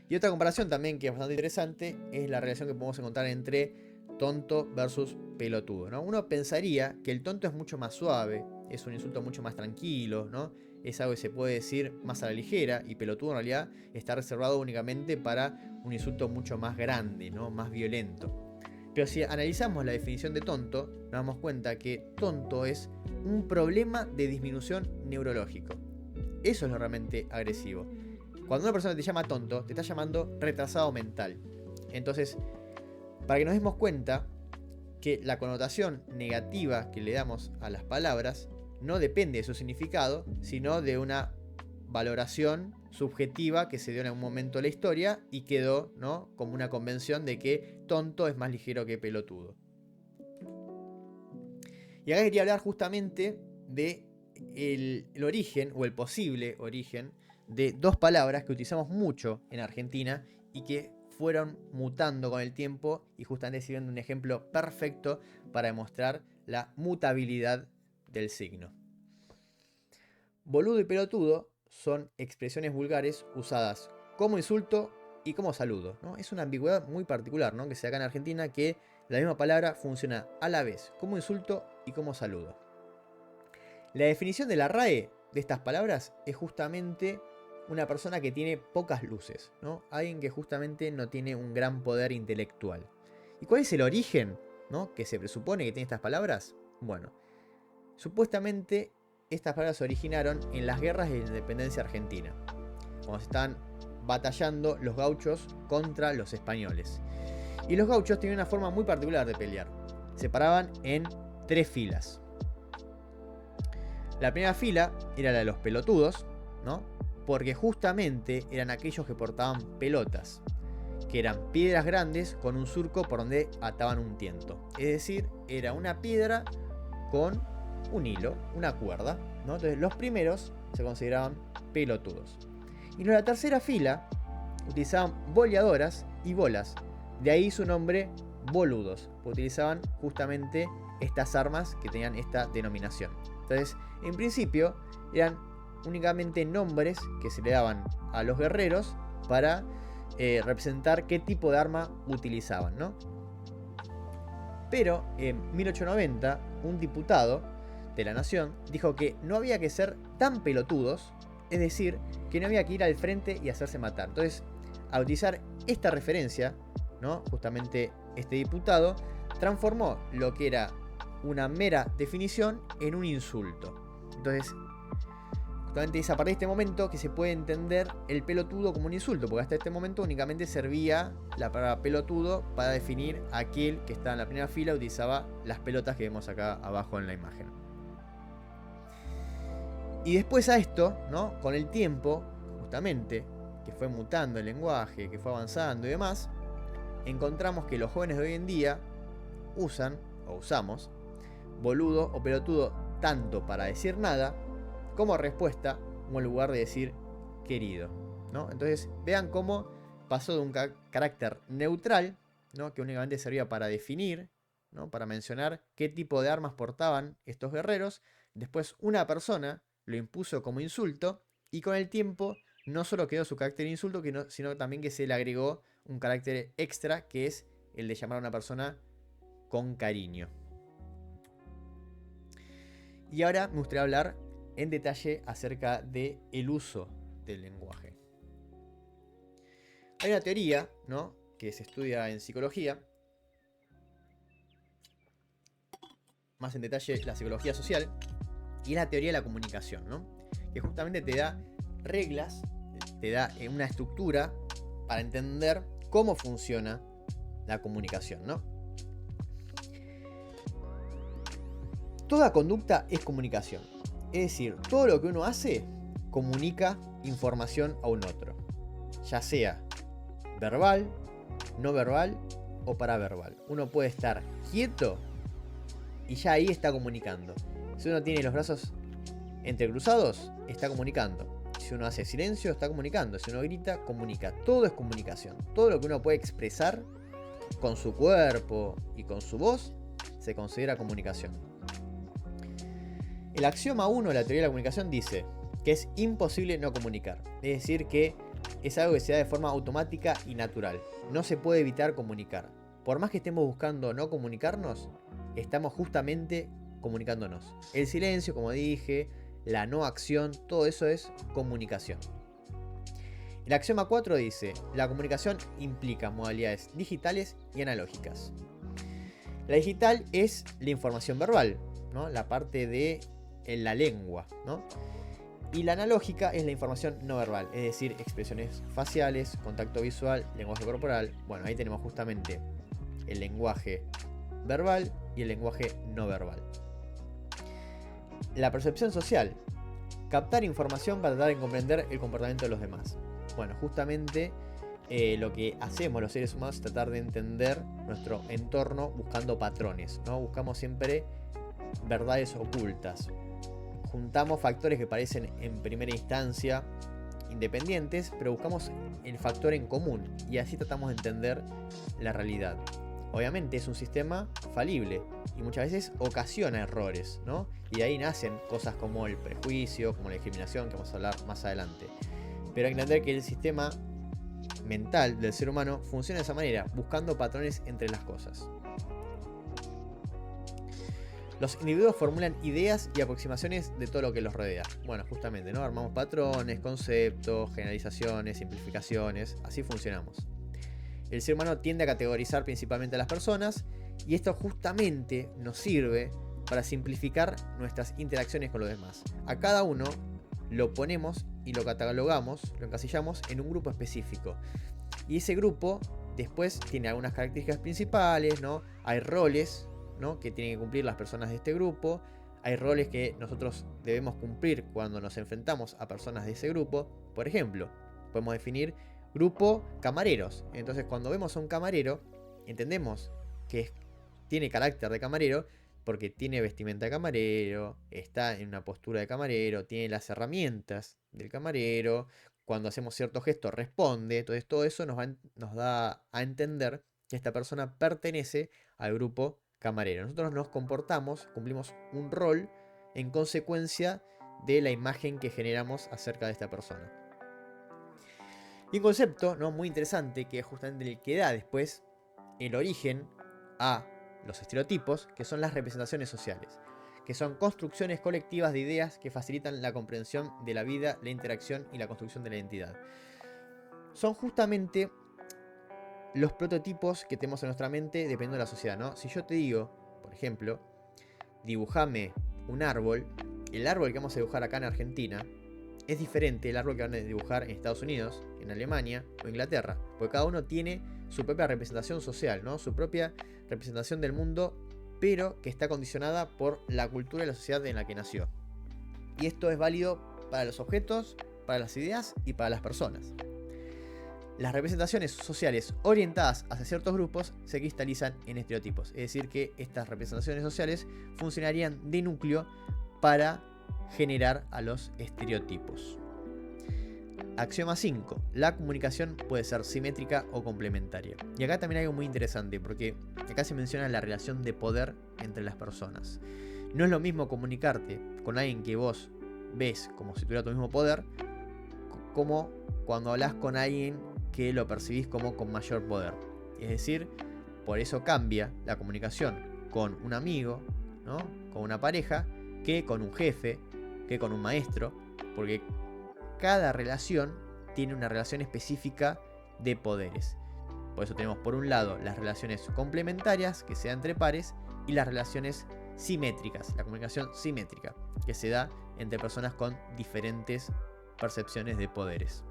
Y otra comparación también que es bastante interesante es la relación que podemos encontrar entre tonto versus pelotudo, ¿no? Uno pensaría que el tonto es mucho más suave, es un insulto mucho más tranquilo, ¿no? Es algo que se puede decir más a la ligera, y pelotudo en realidad está reservado únicamente para un insulto mucho más grande, ¿no? Más violento. Pero si analizamos la definición de tonto, nos damos cuenta que tonto es un problema de disminución neurológico. Eso es lo realmente agresivo. Cuando una persona te llama tonto, te está llamando retrasado mental. Entonces, para que nos demos cuenta que la connotación negativa que le damos a las palabras no depende de su significado, sino de una valoración subjetiva que se dio en algún momento de la historia y quedó, ¿no?, como una convención de que tonto es más ligero que pelotudo. Y acá quería hablar justamente de el origen, o el posible origen, de dos palabras que utilizamos mucho en Argentina y que fueron mutando con el tiempo y justamente sirven de un ejemplo perfecto para demostrar la mutabilidad del signo. Boludo y pelotudo son expresiones vulgares usadas como insulto y como saludo, ¿no? Es una ambigüedad muy particular, ¿no? Que se da acá en Argentina, que la misma palabra funciona a la vez como insulto y como saludo. La definición de la RAE de estas palabras es justamente una persona que tiene pocas luces, ¿no? Alguien que justamente no tiene un gran poder intelectual. ¿Y cuál es el origen, ¿no?, que se presupone que tiene estas palabras? Bueno, supuestamente estas palabras se originaron en las guerras de la independencia argentina, cuando se estaban batallando los gauchos contra los españoles. Y los gauchos tenían una forma muy particular de pelear. Se paraban en 3 filas. La primera fila era la de los pelotudos, ¿no? Porque justamente eran aquellos que portaban pelotas, que eran piedras grandes con un surco por donde ataban un tiento. Es decir, era una piedra con un hilo, una cuerda, ¿no? Entonces los primeros se consideraban pelotudos. Y los de la tercera fila utilizaban boleadoras y bolas. De ahí su nombre, boludos, porque utilizaban justamente estas armas que tenían esta denominación. Entonces, en principio, eran únicamente nombres que se le daban a los guerreros para representar qué tipo de arma utilizaban, ¿no? Pero en 1890, un diputado de la Nación dijo que no había que ser tan pelotudos, es decir, que no había que ir al frente y hacerse matar. Entonces, al utilizar esta referencia, ¿no?, justamente este diputado transformó lo que era una mera definición en un insulto. Entonces, justamente es a partir de este momento que se puede entender el pelotudo como un insulto, porque hasta este momento únicamente servía la palabra pelotudo para definir a aquel que estaba en la primera fila, utilizaba las pelotas que vemos acá abajo en la imagen. Y después a esto, ¿no?, con el tiempo, justamente, que fue mutando el lenguaje, que fue avanzando y demás, encontramos que los jóvenes de hoy en día usan, o usamos, boludo o pelotudo tanto para decir nada, como respuesta, como en lugar de decir querido, ¿no? Entonces, vean cómo pasó de un carácter neutral, ¿no?, que únicamente servía para definir, ¿no?, para mencionar qué tipo de armas portaban estos guerreros. Después una persona lo impuso como insulto, y con el tiempo no solo quedó su carácter de insulto, sino también que se le agregó un carácter extra, que es el de llamar a una persona con cariño. Y ahora me gustaría hablar en detalle acerca del uso del lenguaje. Hay una teoría, ¿no?, que se estudia en psicología, más en detalle la psicología social, y es la teoría de la comunicación, ¿no?, que justamente te da reglas, te da una estructura para entender cómo funciona la comunicación, ¿no? Toda conducta es comunicación. Es decir, todo lo que uno hace comunica información a un otro, ya sea verbal, no verbal o paraverbal. Uno puede estar quieto y ya ahí está comunicando. Si uno tiene los brazos entrecruzados, está comunicando. Si uno hace silencio, está comunicando. Si uno grita, comunica. Todo es comunicación. Todo lo que uno puede expresar con su cuerpo y con su voz se considera comunicación. El axioma 1 de la teoría de la comunicación dice que es imposible no comunicar. Es decir, que es algo que se da de forma automática y natural. No se puede evitar comunicar. Por más que estemos buscando no comunicarnos, estamos justamente comunicándonos. El silencio, como dije, la no acción, todo eso es comunicación. El axioma 4 dice: la comunicación implica modalidades digitales y analógicas. La digital es la información verbal, ¿no?, la parte de la lengua, ¿no? Y la analógica es la información no verbal, es decir, expresiones faciales, contacto visual, lenguaje corporal. Bueno, ahí tenemos justamente el lenguaje verbal y el lenguaje no verbal. La percepción social: captar información para tratar de comprender el comportamiento de los demás. Bueno, justamente lo que hacemos los seres humanos es tratar de entender nuestro entorno buscando patrones, ¿no? Buscamos siempre verdades ocultas. Juntamos factores que parecen en primera instancia independientes, pero buscamos el factor en común y así tratamos de entender la realidad. Obviamente es un sistema falible y muchas veces ocasiona errores, ¿no? Y de ahí nacen cosas como el prejuicio, como la discriminación, que vamos a hablar más adelante. Pero hay que entender que el sistema mental del ser humano funciona de esa manera, buscando patrones entre las cosas. Los individuos formulan ideas y aproximaciones de todo lo que los rodea. Bueno, justamente, ¿no? Armamos patrones, conceptos, generalizaciones, simplificaciones, así funcionamos. El ser humano tiende a categorizar principalmente a las personas y esto justamente nos sirve para simplificar nuestras interacciones con los demás. A cada uno lo ponemos y lo catalogamos, lo encasillamos en un grupo específico. Y ese grupo después tiene algunas características principales, ¿no? Hay roles, ¿no?, que tienen que cumplir las personas de este grupo. Hay roles que nosotros debemos cumplir cuando nos enfrentamos a personas de ese grupo. Por ejemplo, podemos definir grupo camareros. Entonces, cuando vemos a un camarero, entendemos que tiene carácter de camarero porque tiene vestimenta de camarero, está en una postura de camarero, tiene las herramientas del camarero. Cuando hacemos ciertos gestos responde. Entonces, todo eso nos da a entender que esta persona pertenece al grupo camarero. Nosotros nos comportamos, cumplimos un rol en consecuencia de la imagen que generamos acerca de esta persona. Y un concepto, ¿no?, muy interesante, que es justamente el que da después el origen a los estereotipos, que son las representaciones sociales, que son construcciones colectivas de ideas que facilitan la comprensión de la vida, la interacción y la construcción de la identidad. Son justamente los prototipos que tenemos en nuestra mente dependiendo de la sociedad, ¿no? Si yo te digo, por ejemplo, dibujame un árbol, el árbol que vamos a dibujar acá en Argentina es diferente del árbol que van a dibujar en Estados Unidos, en Alemania o Inglaterra, porque cada uno tiene su propia representación social, ¿no? Su propia representación del mundo, pero que está condicionada por la cultura y la sociedad en la que nació. Y esto es válido para los objetos, para las ideas y para las personas. Las representaciones sociales orientadas hacia ciertos grupos se cristalizan en estereotipos. Es decir, que estas representaciones sociales funcionarían de núcleo para generar a los estereotipos. Axioma 5. La comunicación puede ser simétrica o complementaria. Y acá también hay algo muy interesante, porque acá se menciona la relación de poder entre las personas. No es lo mismo comunicarte con alguien que vos ves como si tuviera tu mismo poder, como cuando hablas con alguien que lo percibís como con mayor poder. Es decir, por eso cambia la comunicación con un amigo, ¿no?, con una pareja, que con un jefe, que con un maestro, porque cada relación tiene una relación específica de poderes. Por eso tenemos por un lado las relaciones complementarias, que se dan entre pares, y las relaciones simétricas, la comunicación simétrica, que se da entre personas con diferentes percepciones de poderes.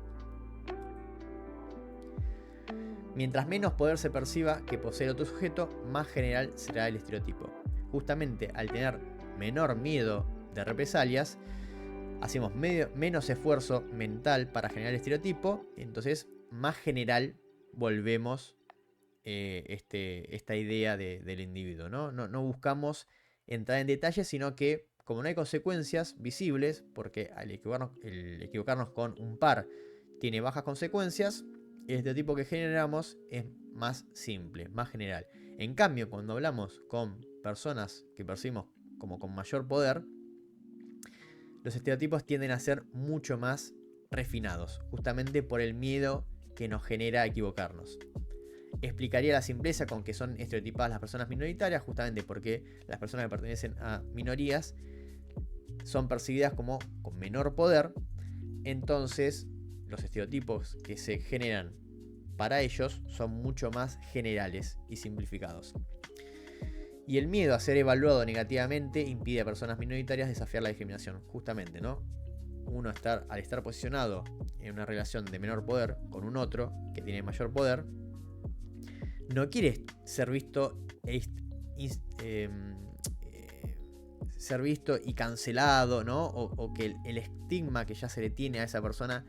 Mientras menos poder se perciba que posee el otro sujeto, más general será el estereotipo. Justamente al tener menor miedo de represalias, hacemos menos esfuerzo mental para generar el estereotipo, entonces más general volvemos esta idea del individuo, ¿no? No buscamos entrar en detalles, sino que como no hay consecuencias visibles, porque el equivocarnos con un par tiene bajas consecuencias, el estereotipo que generamos es más simple, más general. En cambio, cuando hablamos con personas que percibimos como con mayor poder, los estereotipos tienden a ser mucho más refinados, justamente por el miedo que nos genera equivocarnos. Explicaría la simpleza con que son estereotipadas las personas minoritarias, justamente porque las personas que pertenecen a minorías son percibidas como con menor poder. Entonces, los estereotipos que se generan para ellos son mucho más generales y simplificados. Y el miedo a ser evaluado negativamente impide a personas minoritarias desafiar la discriminación. Justamente, ¿no? Uno al estar posicionado en una relación de menor poder con un otro que tiene mayor poder, no quiere ser visto y cancelado, ¿no? O que el estigma que ya se le tiene a esa persona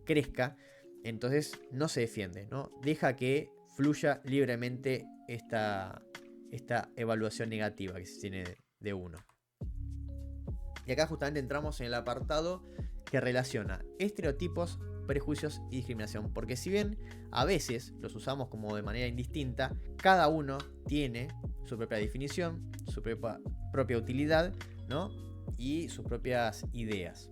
crezca. Entonces no se defiende, ¿no? Deja que fluya libremente esta evaluación negativa que se tiene de uno. Y acá justamente entramos en el apartado que relaciona estereotipos prejuicios y discriminación. Porque si bien a veces los usamos como de manera indistinta, cada uno tiene su propia definición, su propia utilidad, ¿no? Y sus propias ideas.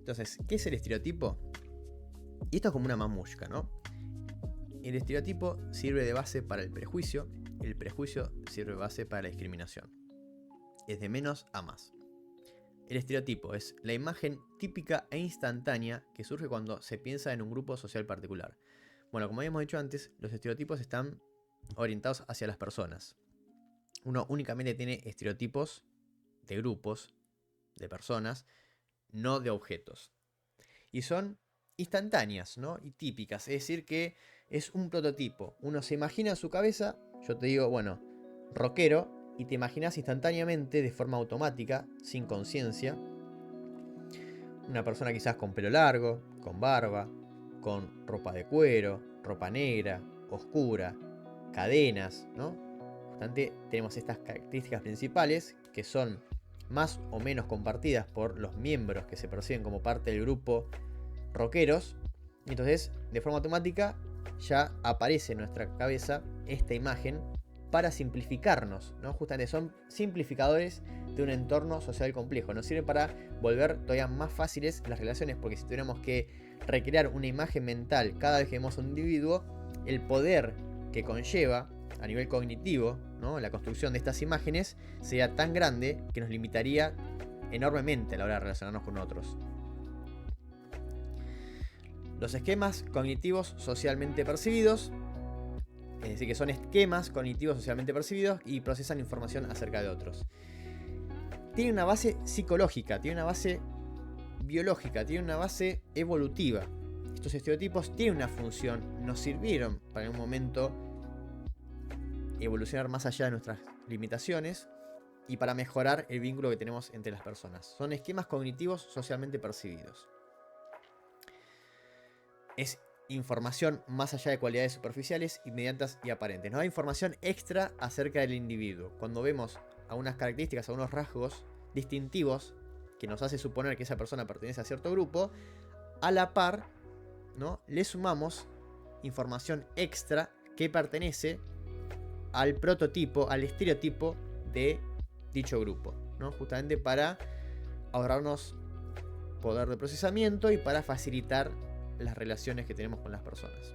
Entonces, ¿qué es el estereotipo? Y esto es como una mamushka, ¿no? El estereotipo sirve de base para el prejuicio sirve de base para la discriminación. Es de menos a más. El estereotipo es la imagen típica e instantánea que surge cuando se piensa en un grupo social particular. Bueno, como habíamos dicho antes, los estereotipos están orientados hacia las personas. Uno únicamente tiene estereotipos de grupos, de personas, no de objetos. Y son instantáneas, ¿no? Y típicas, es decir que es un prototipo. Uno se imagina en su cabeza, yo te digo, bueno, rockero, y te imaginas instantáneamente, de forma automática, sin conciencia, una persona quizás con pelo largo, con barba, con ropa de cuero, ropa negra, oscura, cadenas, ¿no? Justamente tenemos estas características principales que son más o menos compartidas por los miembros que se perciben como parte del grupo rockeros. Entonces, de forma automática, ya aparece en nuestra cabeza esta imagen para simplificarnos, ¿no? Justamente son simplificadores de un entorno social complejo. Nos sirve para volver todavía más fáciles las relaciones, porque si tuviéramos que recrear una imagen mental cada vez que vemos a un individuo, el poder que conlleva a nivel cognitivo, ¿no? La construcción de estas imágenes sería tan grande que nos limitaría enormemente a la hora de relacionarnos con otros. Los esquemas cognitivos socialmente percibidos, es decir, que son esquemas cognitivos socialmente percibidos y procesan información acerca de otros. Tiene una base psicológica, tiene una base biológica, tiene una base evolutiva. Estos estereotipos tienen una función, nos sirvieron para en un momento evolucionar más allá de nuestras limitaciones y para mejorar el vínculo que tenemos entre las personas. Son esquemas cognitivos socialmente percibidos. Es información más allá de cualidades superficiales, inmediatas y aparentes. Nos da información extra acerca del individuo. Cuando vemos a unas características, a unos rasgos distintivos que nos hace suponer que esa persona pertenece a cierto grupo, a la par, ¿no?, le sumamos información extra que pertenece al prototipo, al estereotipo de dicho grupo, ¿no? Justamente para ahorrarnos poder de procesamiento y para facilitar las relaciones que tenemos con las personas.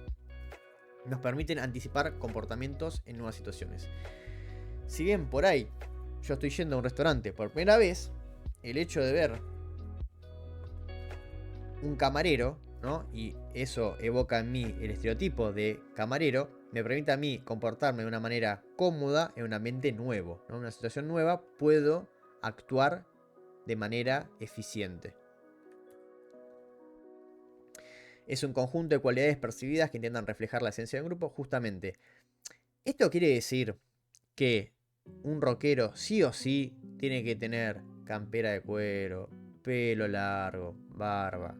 Nos permiten anticipar comportamientos en nuevas situaciones. Si bien por ahí yo estoy yendo a un restaurante por primera vez, el hecho de ver un camarero, ¿no?, y eso evoca en mí el estereotipo de camarero, me permite a mí comportarme de una manera cómoda en un ambiente nuevo, ¿no? En una situación nueva puedo actuar de manera eficiente. Es un conjunto de cualidades percibidas que intentan reflejar la esencia del grupo. Justamente, esto quiere decir que un rockero sí o sí tiene que tener campera de cuero, pelo largo, barba,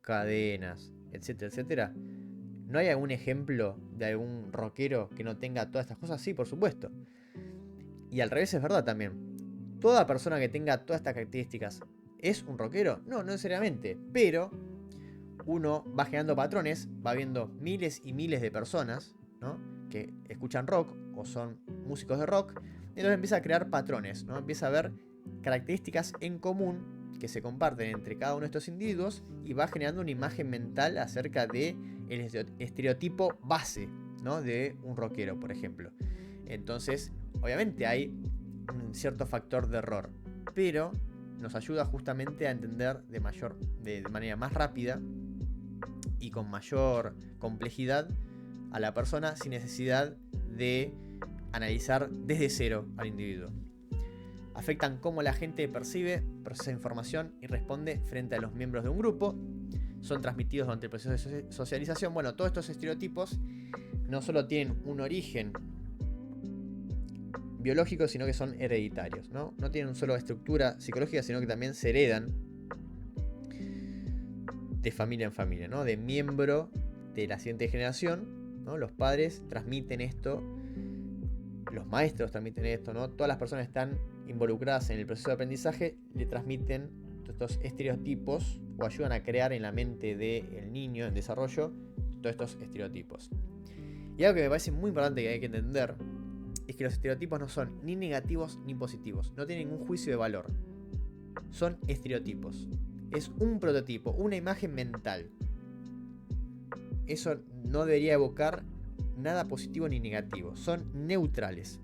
cadenas, etcétera, etcétera. ¿No hay algún ejemplo de algún rockero que no tenga todas estas cosas? Sí, por supuesto. Y al revés es verdad también. ¿Toda persona que tenga todas estas características es un rockero? No, no necesariamente. Pero uno va generando patrones, va viendo miles y miles de personas, ¿no?, que escuchan rock o son músicos de rock. Entonces empieza a crear patrones, ¿no? Empieza a ver características en común que se comparten entre cada uno de estos individuos y va generando una imagen mental acerca de el estereotipo base, ¿no?, de un rockero, por ejemplo. Entonces, obviamente hay un cierto factor de error, pero nos ayuda justamente a entender de manera más rápida y con mayor complejidad a la persona sin necesidad de analizar desde cero al individuo. Afectan cómo la gente percibe, procesa información y responde frente a los miembros de un grupo. Son transmitidos durante el proceso de socialización. Bueno, todos estos estereotipos no solo tienen un origen biológico, sino que son hereditarios, ¿no? No tienen solo estructura psicológica, sino que también se heredan de familia en familia, ¿no?, de miembro de la siguiente generación, ¿no? Los padres transmiten esto los maestros transmiten esto, ¿no? Todas las personas que están involucradas en el proceso de aprendizaje le transmiten estos estereotipos o ayudan a crear en la mente del niño en desarrollo todos estos estereotipos. Y algo que me parece muy importante que hay que entender es que los estereotipos no son ni negativos ni positivos, no tienen ningún juicio de valor. Son estereotipos. Es un prototipo, una imagen mental. Eso no debería evocar nada positivo ni negativo. Son neutrales.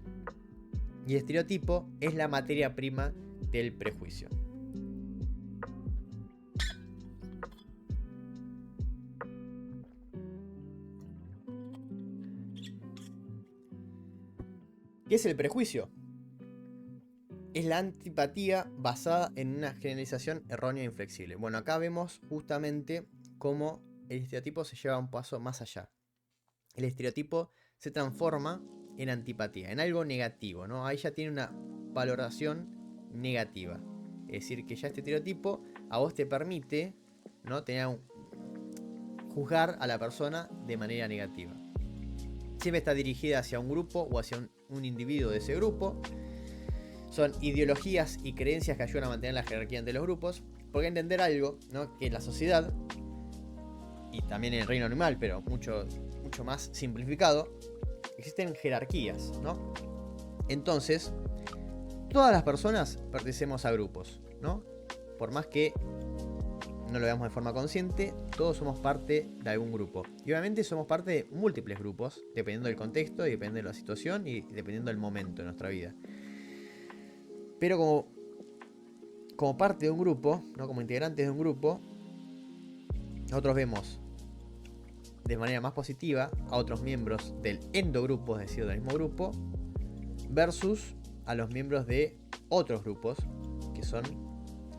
Y el estereotipo es la materia prima del prejuicio. ¿Qué es el prejuicio? Es la antipatía basada en una generalización errónea e inflexible. Bueno, acá vemos justamente cómo el estereotipo se lleva un paso más allá. El estereotipo se transforma en antipatía, en algo negativo, ¿no? Ahí ya tiene una valoración negativa. Es decir, que ya este estereotipo a vos te permite, ¿no? Juzgar a la persona de manera negativa. Siempre está dirigida hacia un grupo o hacia un individuo de ese grupo. Son ideologías y creencias que ayudan a mantener la jerarquía entre los grupos. Porque entender algo, ¿no? Que en la sociedad, y también en el reino animal, pero mucho más simplificado, existen jerarquías, ¿no? Entonces, todas las personas pertenecemos a grupos, ¿no? Por más que no lo veamos de forma consciente, todos somos parte de algún grupo. Y obviamente somos parte de múltiples grupos, dependiendo del contexto, y dependiendo de la situación y dependiendo del momento de nuestra vida. Pero como parte de un grupo, ¿no? Como integrantes de un grupo, nosotros vemos de manera más positiva a otros miembros del endogrupo, es decir, del mismo grupo, versus a los miembros de otros grupos, que son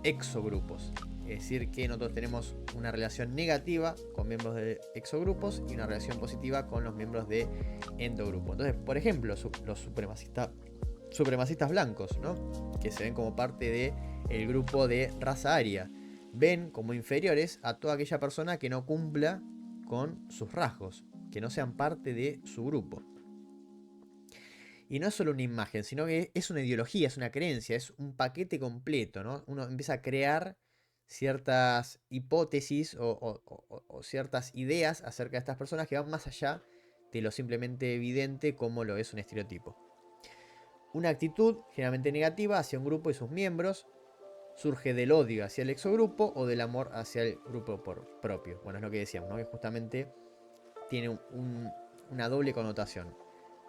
exogrupos. Es decir, que nosotros tenemos una relación negativa con miembros de exogrupos y una relación positiva con los miembros de endogrupo. Entonces, por ejemplo, los supremacistas blancos, ¿no? Que se ven como parte del grupo de raza aria, ven como inferiores a toda aquella persona que no cumpla con sus rasgos, que no sean parte de su grupo. Y no es solo una imagen, sino que es una ideología, es una creencia, es un paquete completo, ¿no? Uno empieza a crear ciertas hipótesis o ciertas ideas acerca de estas personas que van más allá de lo simplemente evidente como lo es un estereotipo. Una actitud generalmente negativa hacia un grupo y sus miembros surge del odio hacia el exogrupo o del amor hacia el grupo propio. Bueno, es lo que decíamos, ¿no? Que justamente tiene una doble connotación.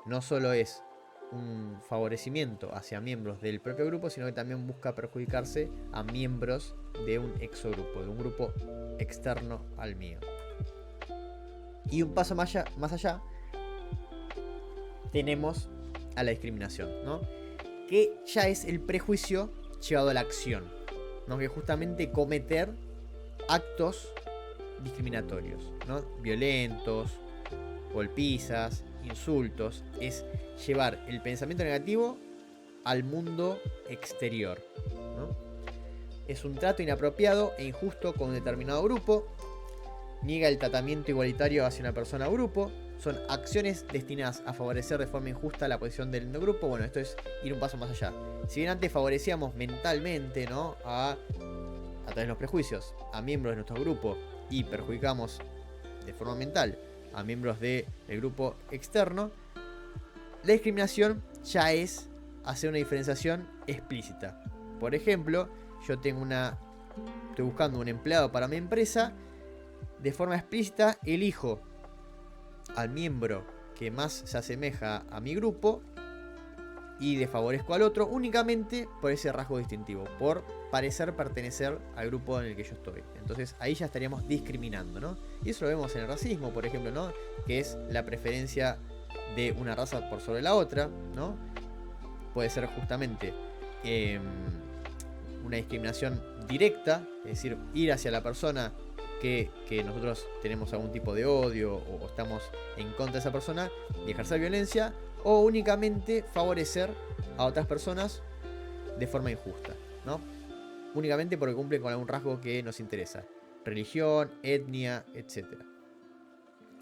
No solo es un favorecimiento hacia miembros del propio grupo, sino que también busca perjudicarse a miembros de un exogrupo, de un grupo externo al mío. Y un paso más allá tenemos a la discriminación, ¿no? Que ya es el prejuicio llevado a la acción, ¿no? Que justamente cometer actos discriminatorios, ¿no? Violentos, golpizas, insultos, es llevar el pensamiento negativo al mundo exterior, ¿no? Es un trato inapropiado e injusto con un determinado grupo, niega el tratamiento igualitario hacia una persona o grupo, son acciones destinadas a favorecer de forma injusta la posición del grupo. Bueno, esto es ir un paso más allá. Si bien antes favorecíamos mentalmente, ¿no? a través de los prejuicios a miembros de nuestro grupo y perjudicamos de forma mental a miembros del grupo externo, la discriminación ya es hacer una diferenciación explícita. Por ejemplo, yo estoy buscando un empleado para mi empresa, de forma explícita elijo al miembro que más se asemeja a mi grupo y desfavorezco al otro únicamente por ese rasgo distintivo, por parecer pertenecer al grupo en el que yo estoy. Entonces ahí ya estaríamos discriminando, ¿no? Y eso lo vemos en el racismo, por ejemplo, ¿no? Que es la preferencia de una raza por sobre la otra, ¿no? Puede ser justamente una discriminación directa, es decir, ir hacia la persona que nosotros tenemos algún tipo de odio o estamos en contra de esa persona y ejercer violencia, o únicamente favorecer a otras personas de forma injusta, ¿no? Únicamente porque cumplen con algún rasgo que nos interesa, religión, etnia, etc.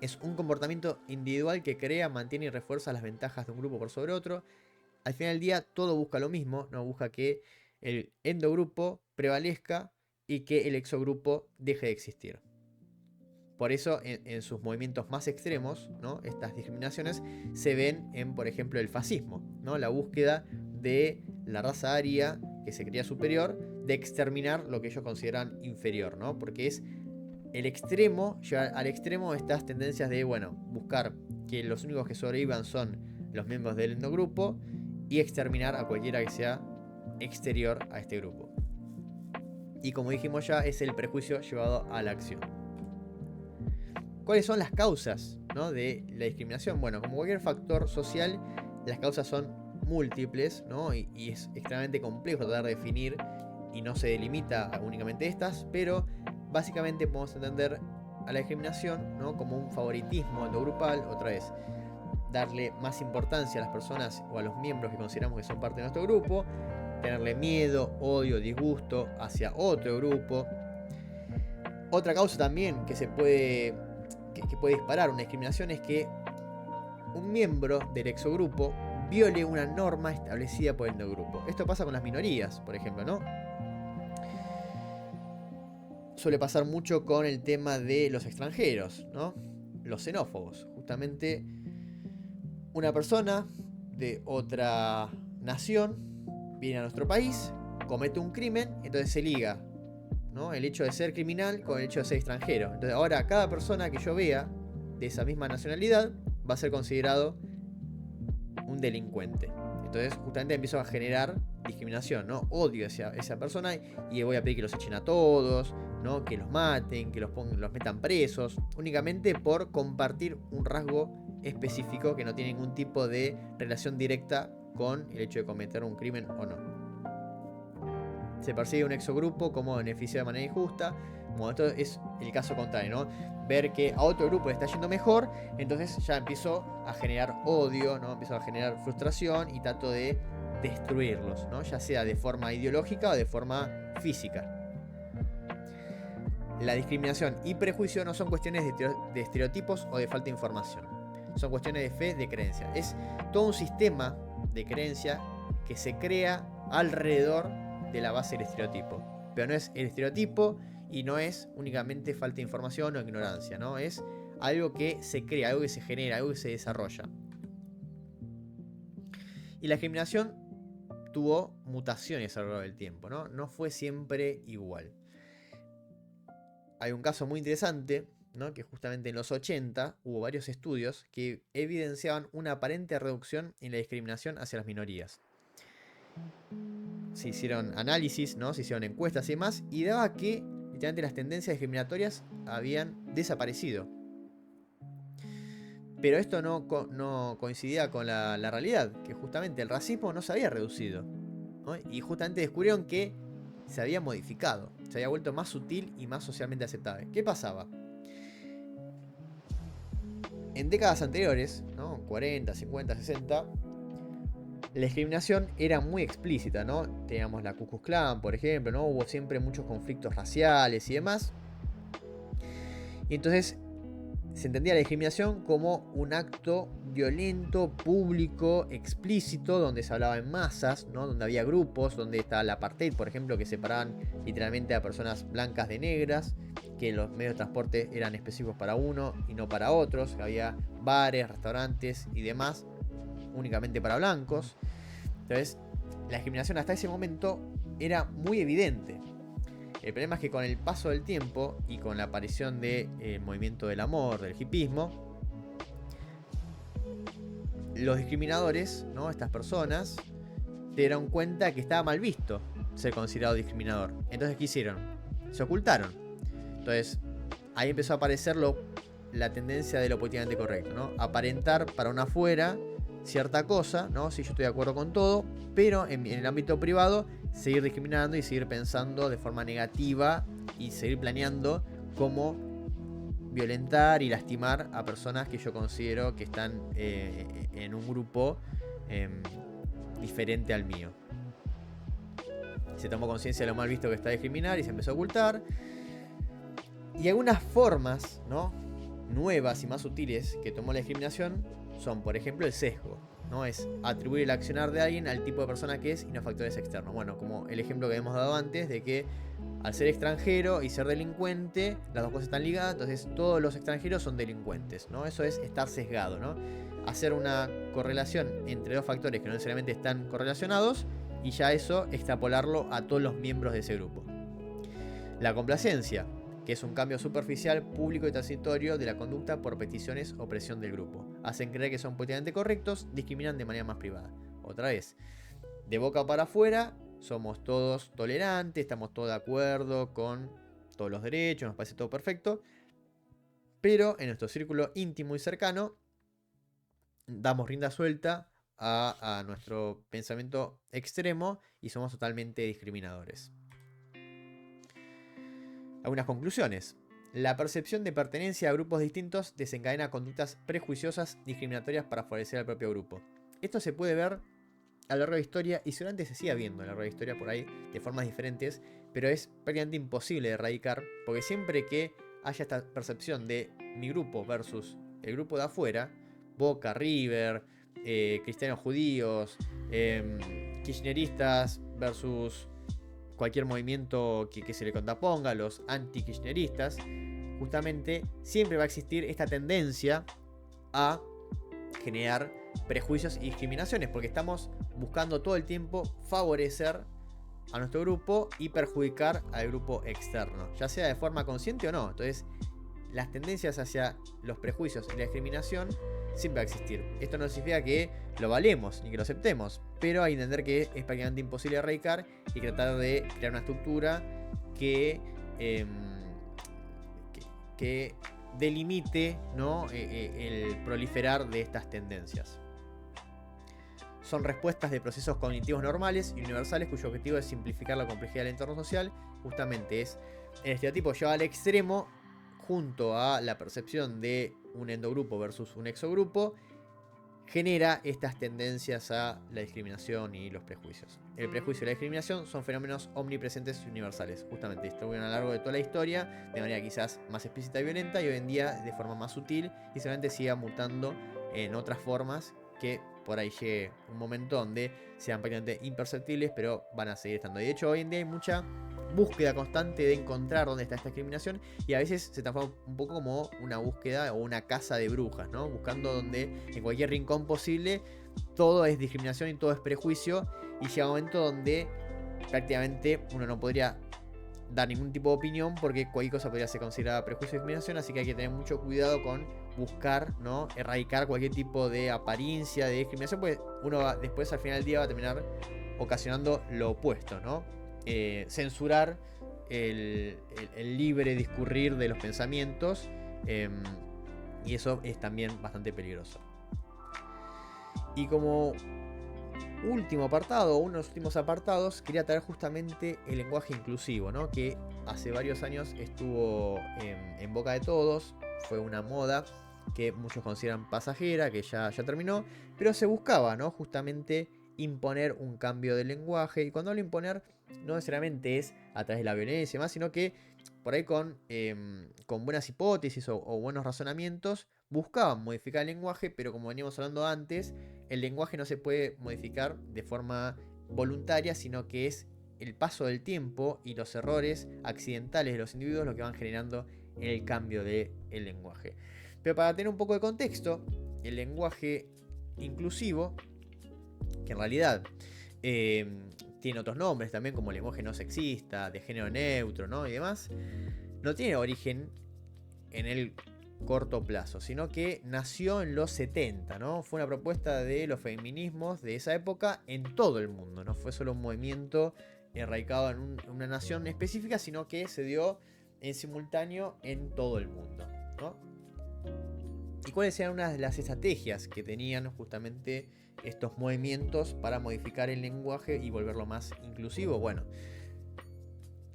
Es un comportamiento individual que crea, mantiene y refuerza las ventajas de un grupo por sobre otro. Al final del día todo busca lo mismo, ¿no? Busca que el endogrupo prevalezca y que el exogrupo deje de existir. Por eso en sus movimientos más extremos, ¿no? Estas discriminaciones se ven en, por ejemplo, el fascismo, ¿no? La búsqueda de la raza aria que se creía superior, de exterminar lo que ellos consideran inferior, ¿no? Porque es el extremo, llevar al extremo estas tendencias de, bueno, buscar que los únicos que sobrevivan son los miembros del endogrupo y exterminar a cualquiera que sea exterior a este grupo. Y como dijimos ya, es el prejuicio llevado a la acción. ¿Cuáles son las causas, ¿no? de la discriminación? Bueno, como cualquier factor social, las causas son múltiples, ¿no? y es extremadamente complejo tratar de definir y no se delimita a únicamente estas, pero básicamente podemos entender a la discriminación, ¿no? como un favoritismo endogrupal, otra vez, darle más importancia a las personas o a los miembros que consideramos que son parte de nuestro grupo, tenerle miedo, odio, disgusto hacia otro grupo. Otra causa también que se puede disparar una discriminación es que un miembro del exogrupo viole una norma establecida por el endogrupo. Esto pasa con las minorías, por ejemplo, ¿no? Suele pasar mucho con el tema de los extranjeros, ¿no? Los xenófobos. Justamente una persona de otra nación viene a nuestro país, comete un crimen, entonces se liga, ¿no? El hecho de ser criminal con el hecho de ser extranjero. Entonces ahora cada persona que yo vea de esa misma nacionalidad va a ser considerado un delincuente. Entonces justamente empiezo a generar discriminación, ¿no? Odio hacia esa persona y voy a pedir que los echen a todos, ¿no? Que los maten, que los metan presos, únicamente por compartir un rasgo específico que no tiene ningún tipo de relación directa con el hecho de cometer un crimen o no. Se persigue un exogrupo como beneficio de manera injusta. Bueno, esto es el caso contrario, ¿no? Ver que a otro grupo le está yendo mejor, entonces ya empiezo a generar odio, ¿no? Empiezo a generar frustración y trato de destruirlos, ¿no? Ya sea de forma ideológica o de forma física. La discriminación y prejuicio no son cuestiones de estereotipos o de falta de información. Son cuestiones de fe, de creencia. Es todo un sistema de creencia que se crea alrededor de la base del estereotipo. Pero no es el estereotipo y no es únicamente falta de información o ignorancia, ¿no? Es algo que se crea, algo que se genera, algo que se desarrolla. Y la discriminación tuvo mutaciones a lo largo del tiempo, ¿no? No fue siempre igual. Hay un caso muy interesante, ¿no? Que justamente en los 80 hubo varios estudios que evidenciaban una aparente reducción en la discriminación hacia las minorías. Se hicieron análisis, ¿no? Se hicieron encuestas y demás, y daba que literalmente las tendencias discriminatorias habían desaparecido. Pero esto no coincidía con la realidad, que justamente el racismo no se había reducido, ¿no? Y justamente descubrieron que se había modificado, se había vuelto más sutil y más socialmente aceptable. ¿Qué pasaba? En décadas anteriores, ¿no? 40, 50, 60, la discriminación era muy explícita, ¿no? Teníamos la Ku Klux Klan, por ejemplo, ¿no? Hubo siempre muchos conflictos raciales y demás. Y entonces se entendía la discriminación como un acto violento, público, explícito, donde se hablaba en masas, ¿no? Donde había grupos, donde estaba el apartheid, por ejemplo, que separaban literalmente a personas blancas de negras, que los medios de transporte eran específicos para uno y no para otros, que había bares, restaurantes y demás únicamente para blancos. Entonces, la discriminación hasta ese momento era muy evidente. El problema es que con el paso del tiempo y con la aparición del movimiento del amor, del hipismo, los discriminadores, ¿no? Estas personas, se dieron cuenta que estaba mal visto ser considerado discriminador. Entonces, ¿qué hicieron? Se ocultaron. Entonces, ahí empezó a aparecer la tendencia de lo políticamente correcto, ¿no? Aparentar para un afuera cierta cosa, ¿no? Si yo estoy de acuerdo con todo, pero en el ámbito privado seguir discriminando y seguir pensando de forma negativa y seguir planeando cómo violentar y lastimar a personas que yo considero que están en un grupo diferente al mío. Se tomó conciencia de lo mal visto que está discriminar y se empezó a ocultar. Y algunas formas, ¿no? nuevas y más sutiles que tomó la discriminación son, por ejemplo, el sesgo, ¿no? Es atribuir el accionar de alguien al tipo de persona que es y no factores externos. Bueno, como el ejemplo que hemos dado antes de que al ser extranjero y ser delincuente, las dos cosas están ligadas, entonces todos los extranjeros son delincuentes, ¿no? Eso es estar sesgado, ¿no? Hacer una correlación entre dos factores que no necesariamente están correlacionados y ya eso extrapolarlo a todos los miembros de ese grupo. La complacencia, que es un cambio superficial, público y transitorio de la conducta por peticiones o presión del grupo. Hacen creer que son políticamente correctos, discriminan de manera más privada. Otra vez, de boca para afuera, somos todos tolerantes, estamos todos de acuerdo con todos los derechos, nos parece todo perfecto. Pero en nuestro círculo íntimo y cercano, damos rienda suelta a nuestro pensamiento extremo y somos totalmente discriminadores. Algunas conclusiones. La percepción de pertenencia a grupos distintos desencadena conductas prejuiciosas discriminatorias para favorecer al propio grupo. Esto se puede ver a lo largo de la historia y seguramente se sigue viendo a lo largo de la historia por ahí de formas diferentes, pero es prácticamente imposible de erradicar porque siempre que haya esta percepción de mi grupo versus el grupo de afuera, Boca, River, cristianos judíos, kirchneristas versus cualquier movimiento que se le contraponga, los anti-kirchneristas, justamente siempre va a existir esta tendencia a generar prejuicios y discriminaciones, porque estamos buscando todo el tiempo favorecer a nuestro grupo y perjudicar al grupo externo, ya sea de forma consciente o no. Entonces, las tendencias hacia los prejuicios y la discriminación siempre va a existir. Esto no significa que lo valemos ni que lo aceptemos, pero hay que entender que es prácticamente imposible erradicar y tratar de crear una estructura que delimite, ¿no? El proliferar de estas tendencias. Son respuestas de procesos cognitivos normales y universales cuyo objetivo es simplificar la complejidad del entorno social. Justamente es el estereotipo llevado al extremo junto a la percepción de un endogrupo versus un exogrupo, genera estas tendencias a la discriminación y los prejuicios. El prejuicio y la discriminación son fenómenos omnipresentes y universales. Justamente distribuyen a lo largo de toda la historia de manera quizás más explícita y violenta, y hoy en día de forma más sutil, y seguramente siga mutando en otras formas que por ahí llegue un momento donde sean prácticamente imperceptibles, pero van a seguir estando. Y de hecho hoy en día hay mucha búsqueda constante de encontrar dónde está esta discriminación, y a veces se transforma un poco como una búsqueda o una caza de brujas, ¿no? Buscando donde en cualquier rincón posible todo es discriminación y todo es prejuicio, y llega un momento donde prácticamente uno no podría dar ningún tipo de opinión porque cualquier cosa podría ser considerada prejuicio y discriminación, así que hay que tener mucho cuidado con buscar, ¿no? Erradicar cualquier tipo de apariencia de discriminación, porque uno después al final del día va a terminar ocasionando lo opuesto, ¿no? Censurar el libre discurrir de los pensamientos, y eso es también bastante peligroso. Y como último apartado, uno de los últimos apartados, quería traer justamente el lenguaje inclusivo, ¿no? Que hace varios años estuvo en boca de todos, fue una moda que muchos consideran pasajera, que ya terminó, pero se buscaba, ¿no? Justamente imponer un cambio de lenguaje, y cuando hablo de imponer no necesariamente es a través de la violencia más, sino que por ahí con buenas hipótesis o buenos razonamientos buscaban modificar el lenguaje, pero como veníamos hablando antes, el lenguaje no se puede modificar de forma voluntaria, sino que es el paso del tiempo y los errores accidentales de los individuos lo que van generando el cambio del lenguaje. Pero para tener un poco de contexto, el lenguaje inclusivo, que en realidad tiene otros nombres también, como lenguaje no sexista, de género neutro, ¿no? Y demás, no tiene origen en el corto plazo, sino que nació en los 70, ¿no? Fue una propuesta de los feminismos de esa época en todo el mundo, no fue solo un movimiento erradicado en una nación específica, sino que se dio en simultáneo en todo el mundo, ¿no? ¿Y cuáles eran unas de las estrategias que tenían justamente estos movimientos para modificar el lenguaje y volverlo más inclusivo? Bueno,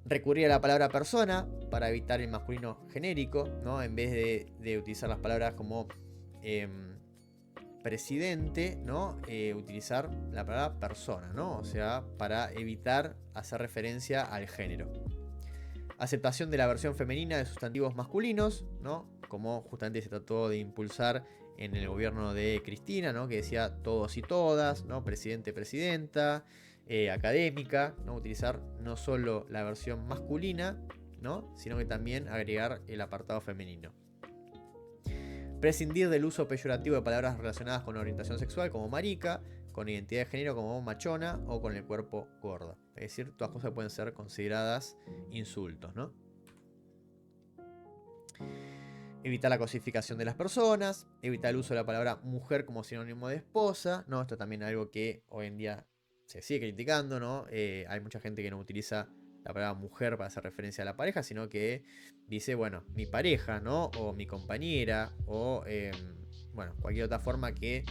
recurrir a la palabra persona para evitar el masculino genérico, ¿no? En vez de utilizar las palabras como presidente, ¿no? Utilizar la palabra persona, ¿no? O sea, para evitar hacer referencia al género. Aceptación de la versión femenina de sustantivos masculinos, ¿no? como justamente se trató de impulsar en el gobierno de Cristina, ¿no? Que decía todos y todas, ¿no? Presidente, presidenta, académica, ¿no? Utilizar no solo la versión masculina, ¿no? Sino que también agregar el apartado femenino. Prescindir del uso peyorativo de palabras relacionadas con la orientación sexual como marica, con identidad de género como machona o con el cuerpo gorda. Es decir, todas cosas pueden ser consideradas insultos, ¿no? Evitar la cosificación de las personas, evitar el uso de la palabra mujer como sinónimo de esposa, ¿no? Esto también es algo que hoy en día se sigue criticando, ¿no? Hay mucha gente que no utiliza la palabra mujer para hacer referencia a la pareja, sino que dice, bueno, mi pareja, ¿no? O mi compañera, o, bueno, cualquier otra forma que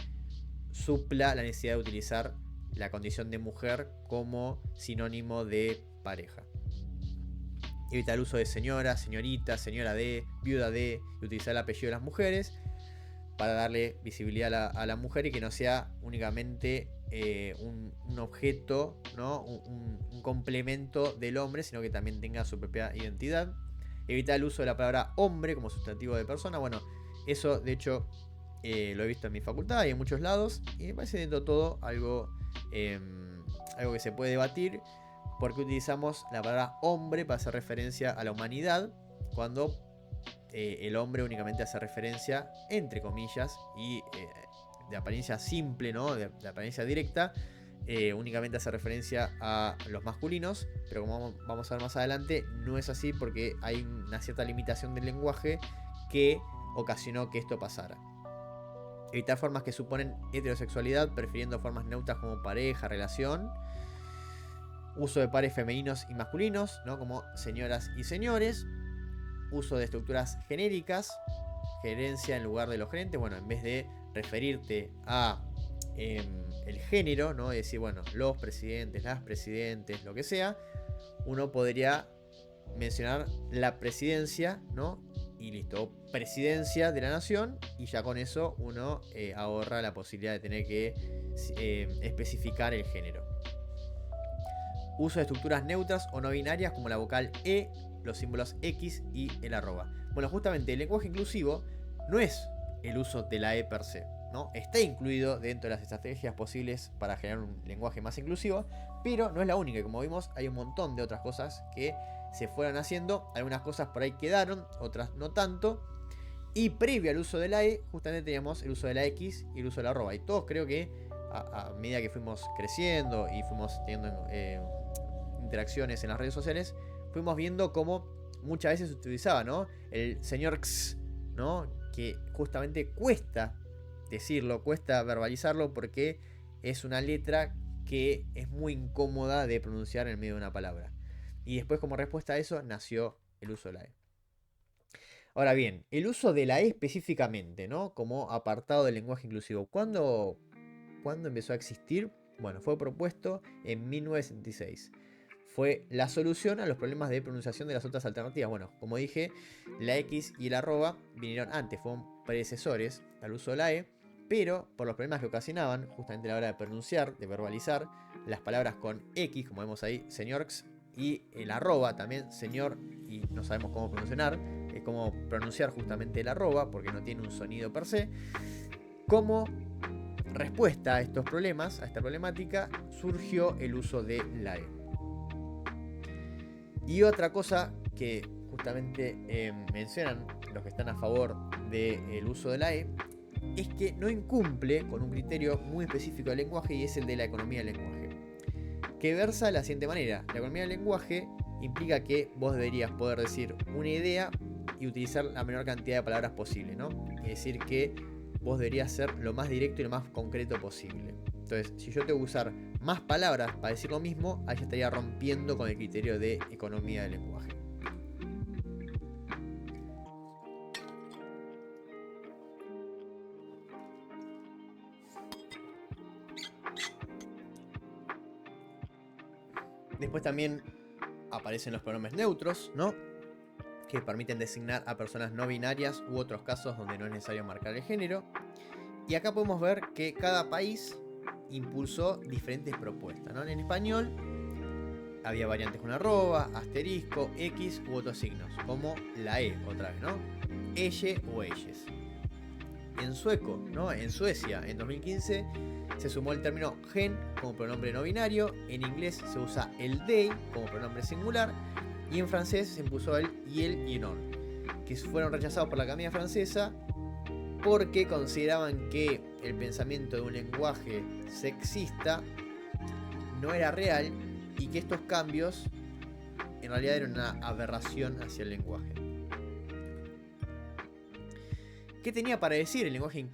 supla la necesidad de utilizar la condición de mujer como sinónimo de pareja. Evitar el uso de señora, señorita, señora de, viuda de, y utilizar el apellido de las mujeres para darle visibilidad a la mujer y que no sea únicamente un objeto, ¿no? un complemento del hombre, sino que también tenga su propia identidad. Evitar el uso de la palabra hombre como sustantivo de persona. Bueno, eso de hecho lo he visto en mi facultad y en muchos lados, y me parece dentro de todo algo que se puede debatir, porque utilizamos la palabra hombre para hacer referencia a la humanidad, cuando el hombre únicamente hace referencia, entre comillas, y de apariencia simple, ¿no? de apariencia directa, únicamente hace referencia a los masculinos, pero como vamos a ver más adelante, no es así porque hay una cierta limitación del lenguaje que ocasionó que esto pasara. Evitar formas que suponen heterosexualidad, prefiriendo formas neutras como pareja, relación. Uso de pares femeninos y masculinos, ¿no? Como señoras y señores. Uso de estructuras genéricas, gerencia en lugar de los gerentes. Bueno, en vez de referirte a el género, ¿no? Decir, bueno, los presidentes, las presidentes, lo que sea, uno podría mencionar la presidencia, ¿no? Y listo, presidencia de la nación, y ya con eso uno ahorra la posibilidad de tener que especificar el género. Uso de estructuras neutras o no binarias como la vocal E, los símbolos X y el arroba. Bueno, justamente el lenguaje inclusivo no es el uso de la E per se, ¿no? Está incluido dentro de las estrategias posibles para generar un lenguaje más inclusivo, pero no es la única. Como vimos, hay un montón de otras cosas que se fueron haciendo. Algunas cosas por ahí quedaron, otras no tanto. Y previo al uso de la E, justamente teníamos el uso de la X y el uso de la arroba. Y todos creo que a medida que fuimos creciendo y fuimos teniendo interacciones en las redes sociales, fuimos viendo cómo muchas veces se utilizaba, ¿no? El señor X, ¿no? Que justamente cuesta decirlo, cuesta verbalizarlo porque es una letra que es muy incómoda de pronunciar en medio de una palabra. Y después, como respuesta a eso, nació el uso de la E. Ahora bien, el uso de la E específicamente, ¿no? Como apartado del lenguaje inclusivo. ¿Cuándo empezó a existir? Bueno, fue propuesto en 1976. Fue la solución a los problemas de pronunciación de las otras alternativas. Bueno, como dije, la X y el arroba vinieron antes, fueron predecesores al uso de la E, pero por los problemas que ocasionaban, justamente a la hora de pronunciar, de verbalizar, las palabras con X, como vemos ahí, señorx, y el arroba también, señor, y no sabemos cómo pronunciar justamente el arroba, porque no tiene un sonido per se. Como respuesta a estos problemas, a esta problemática, surgió el uso de la E. Y otra cosa que justamente mencionan los que están a favor del uso de la E es que no incumple con un criterio muy específico del lenguaje, y es el de la economía del lenguaje, que versa de la siguiente manera. La economía del lenguaje implica que vos deberías poder decir una idea y utilizar la menor cantidad de palabras posible, ¿no? Es decir, que vos deberías ser lo más directo y lo más concreto posible. Entonces, si yo tengo que usar más palabras para decir lo mismo, ahí ya estaría rompiendo con el criterio de economía del lenguaje. Después también aparecen los pronombres neutros, ¿no? Que permiten designar a personas no binarias u otros casos donde no es necesario marcar el género. Y acá podemos ver que cada país impulsó diferentes propuestas, ¿no? En español Había variantes con arroba, asterisco, X u otros signos, como la E otra vez, ¿no? Elle o elles. En sueco, ¿no? En Suecia, en 2015, se sumó el término gen como pronombre no binario. En inglés se usa el they como pronombre singular. Y en francés se impuso el il y non, que fueron rechazados por la Academia Francesa porque consideraban que el pensamiento de un lenguaje sexista no era real y que estos cambios en realidad eran una aberración hacia el lenguaje. ¿Qué tenía para decir el lenguaje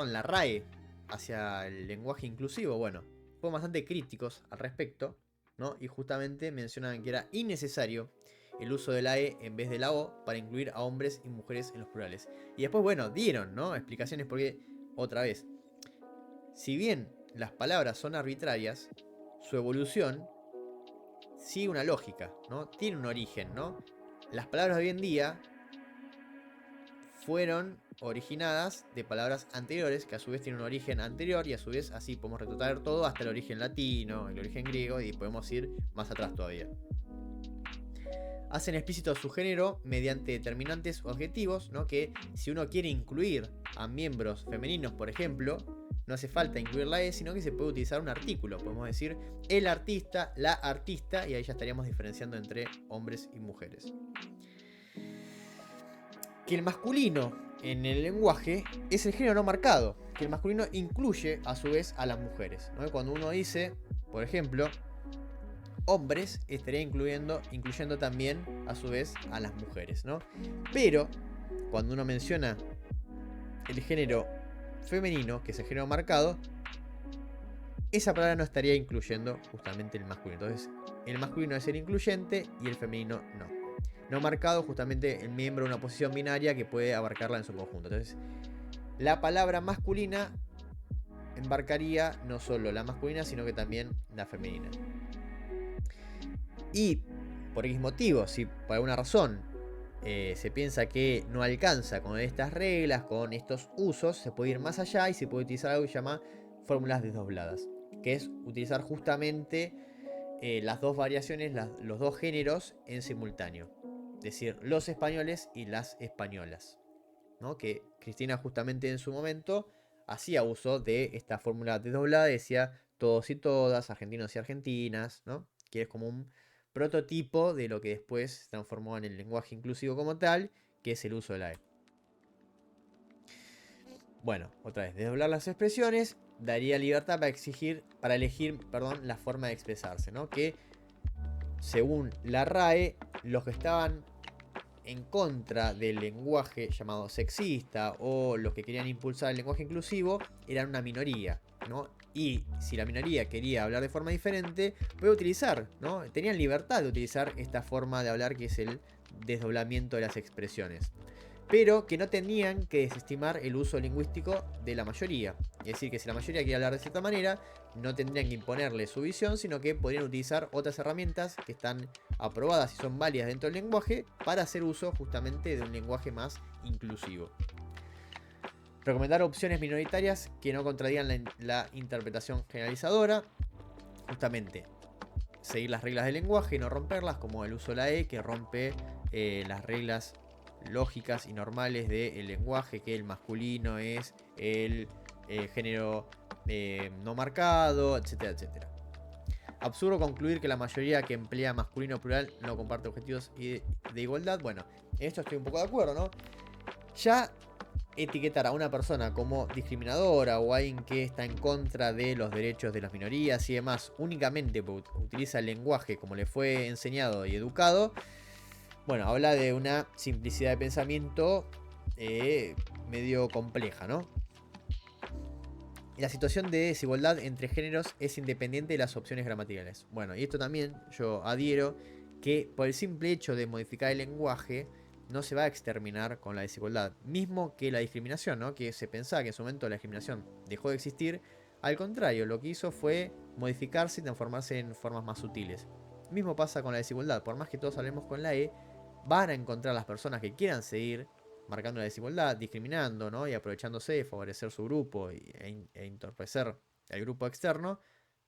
la RAE hacia el lenguaje inclusivo? Bueno, fueron bastante críticos al respecto, ¿no? Y justamente mencionaban que era innecesario el uso de la E en vez de la O para incluir a hombres y mujeres en los plurales. Y después, bueno, dieron, ¿no? Explicaciones porque, otra vez, si bien las palabras son arbitrarias, su evolución sigue una lógica, ¿no? Tiene un origen, ¿no? Las palabras de hoy en día fueron originadas de palabras anteriores, que a su vez tienen un origen anterior, y a su vez así podemos retrotraer todo hasta el origen latino, el origen griego, y podemos ir más atrás todavía. Hacen explícito su género mediante determinantes o adjetivos, ¿no? Que si uno quiere incluir a miembros femeninos, por ejemplo, no hace falta incluir la E, sino que se puede utilizar un artículo. Podemos decir el artista, la artista, y ahí ya estaríamos diferenciando entre hombres y mujeres. Que el masculino en el lenguaje es el género no marcado, que el masculino incluye a su vez a las mujeres, ¿no? Cuando uno dice, por ejemplo, hombres, estaría incluyendo también a su vez a las mujeres, ¿no? Pero cuando uno menciona el género femenino, que es el género marcado, esa palabra no estaría incluyendo justamente el masculino. Entonces, el masculino es el incluyente y el femenino no. No marcado, justamente el miembro de una posición binaria que puede abarcarla en su conjunto. Entonces, la palabra masculina embarcaría no solo la masculina, sino que también la femenina. Y por X motivo, si por alguna razón se piensa que no alcanza con estas reglas, con estos usos, se puede ir más allá y se puede utilizar algo que se llama fórmulas desdobladas, que es utilizar justamente las dos variaciones, los dos géneros en simultáneo. Es decir, los españoles y las españolas, ¿no? Que Cristina justamente en su momento hacía uso de esta fórmula desdoblada, decía todos y todas, argentinos y argentinas, ¿no? Que es como un prototipo de lo que después se transformó en el lenguaje inclusivo como tal, que es el uso de la E. Bueno, otra vez, desdoblar las expresiones daría libertad para elegir la forma de expresarse, ¿no? Que según la RAE, los que estaban en contra del lenguaje llamado sexista o los que querían impulsar el lenguaje inclusivo eran una minoría, ¿no? Y si la minoría quería hablar de forma diferente, puede utilizar, ¿no? Tenían libertad de utilizar esta forma de hablar que es el desdoblamiento de las expresiones. Pero que no tenían que desestimar el uso lingüístico de la mayoría. Es decir, que si la mayoría quiere hablar de cierta manera, no tendrían que imponerle su visión, sino que podrían utilizar otras herramientas que están aprobadas y son válidas dentro del lenguaje para hacer uso justamente de un lenguaje más inclusivo. Recomendar opciones minoritarias que no contradigan la interpretación generalizadora. Justamente seguir las reglas del lenguaje y no romperlas, como el uso de la E, que rompe las reglas lógicas y normales del lenguaje, que el masculino es el género no marcado, etcétera, etcétera. Absurdo concluir que la mayoría que emplea masculino plural no comparte objetivos de igualdad. Bueno, en esto estoy un poco de acuerdo, ¿no? Ya etiquetar a una persona como discriminadora o alguien que está en contra de los derechos de las minorías y demás únicamente porque utiliza el lenguaje como le fue enseñado y educado, bueno, habla de una simplicidad de pensamiento medio compleja, ¿no? La situación de desigualdad entre géneros es independiente de las opciones gramaticales. Bueno, y esto también yo adhiero que por el simple hecho de modificar el lenguaje no se va a exterminar con la desigualdad. Mismo que la discriminación, ¿no? Que se pensaba que en su momento la discriminación dejó de existir. Al contrario, lo que hizo fue modificarse y transformarse en formas más sutiles. Mismo pasa con la desigualdad. Por más que todos hablemos con la E, van a encontrar las personas que quieran seguir marcando la desigualdad, discriminando, ¿no? Y aprovechándose de favorecer su grupo e entorpecer el grupo externo,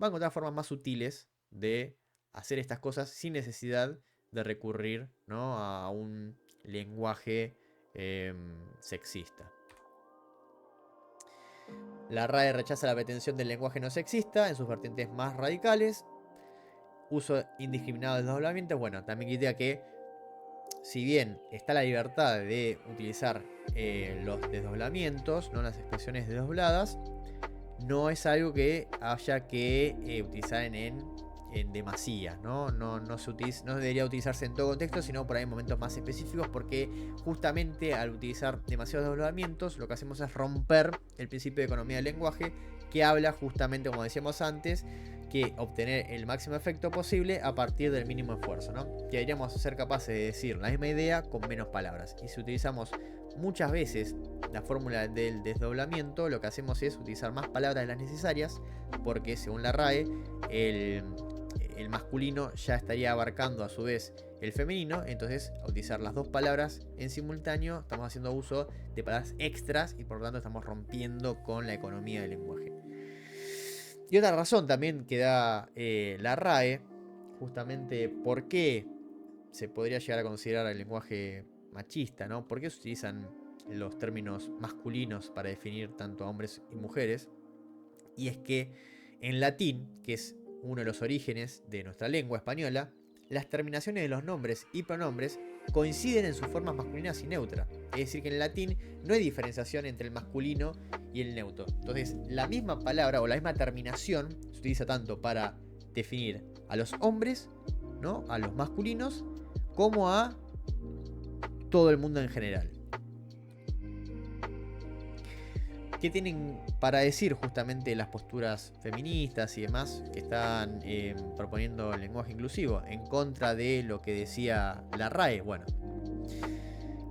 va a encontrar formas más sutiles de hacer estas cosas sin necesidad de recurrir, ¿no?, a un lenguaje sexista. La RAE rechaza la pretensión del lenguaje no sexista en sus vertientes más radicales. Uso indiscriminado de desdoblamientos. Bueno, también critica que, si bien está la libertad de utilizar los desdoblamientos, ¿no?, las expresiones desdobladas, no es algo que haya que utilizar en demasía, ¿no? No debería utilizarse en todo contexto, sino por ahí en momentos más específicos, porque justamente al utilizar demasiados desdoblamientos, lo que hacemos es romper el principio de economía del lenguaje, que habla justamente, como decíamos antes, que obtener el máximo efecto posible a partir del mínimo esfuerzo, ¿no? Que deberíamos ser capaces de decir la misma idea con menos palabras. Y si utilizamos muchas veces la fórmula del desdoblamiento, lo que hacemos es utilizar más palabras de las necesarias, porque según la RAE, el masculino ya estaría abarcando a su vez el femenino. Entonces, al utilizar las dos palabras en simultáneo, estamos haciendo uso de palabras extras y por lo tanto estamos rompiendo con la economía del lenguaje. Y otra razón también que da la RAE, justamente por qué se podría llegar a considerar el lenguaje machista, ¿no? ¿Por qué se utilizan los términos masculinos para definir tanto a hombres y mujeres? Y es que en latín, que es uno de los orígenes de nuestra lengua española, las terminaciones de los nombres y pronombres coinciden en sus formas masculinas y neutras. Es decir, que en latín no hay diferenciación entre el masculino y el neutro. Entonces, la misma palabra o la misma terminación se utiliza tanto para definir a los hombres, ¿no?, a los masculinos, como a todo el mundo en general. ¿Qué tienen para decir justamente las posturas feministas y demás que están proponiendo el lenguaje inclusivo en contra de lo que decía la RAE? Bueno,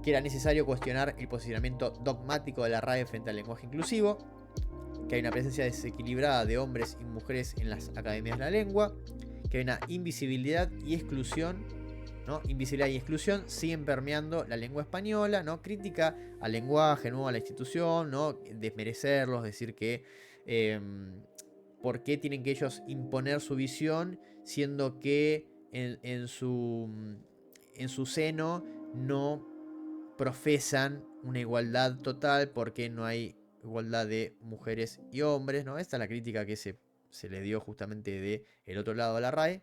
que era necesario cuestionar el posicionamiento dogmático de la RAE frente al lenguaje inclusivo, que hay una presencia desequilibrada de hombres y mujeres en las academias de la lengua, que hay una invisibilidad y exclusión, ¿no? Invisibilidad y exclusión siguen permeando la lengua española, ¿no? Crítica al lenguaje, ¿no?, a la institución, ¿no?, desmerecerlos, decir que por qué tienen que ellos imponer su visión, siendo que en su seno no profesan una igualdad total, porque no hay igualdad de mujeres y hombres, ¿no? Esta es la crítica que se le dio justamente de el otro lado de la RAE.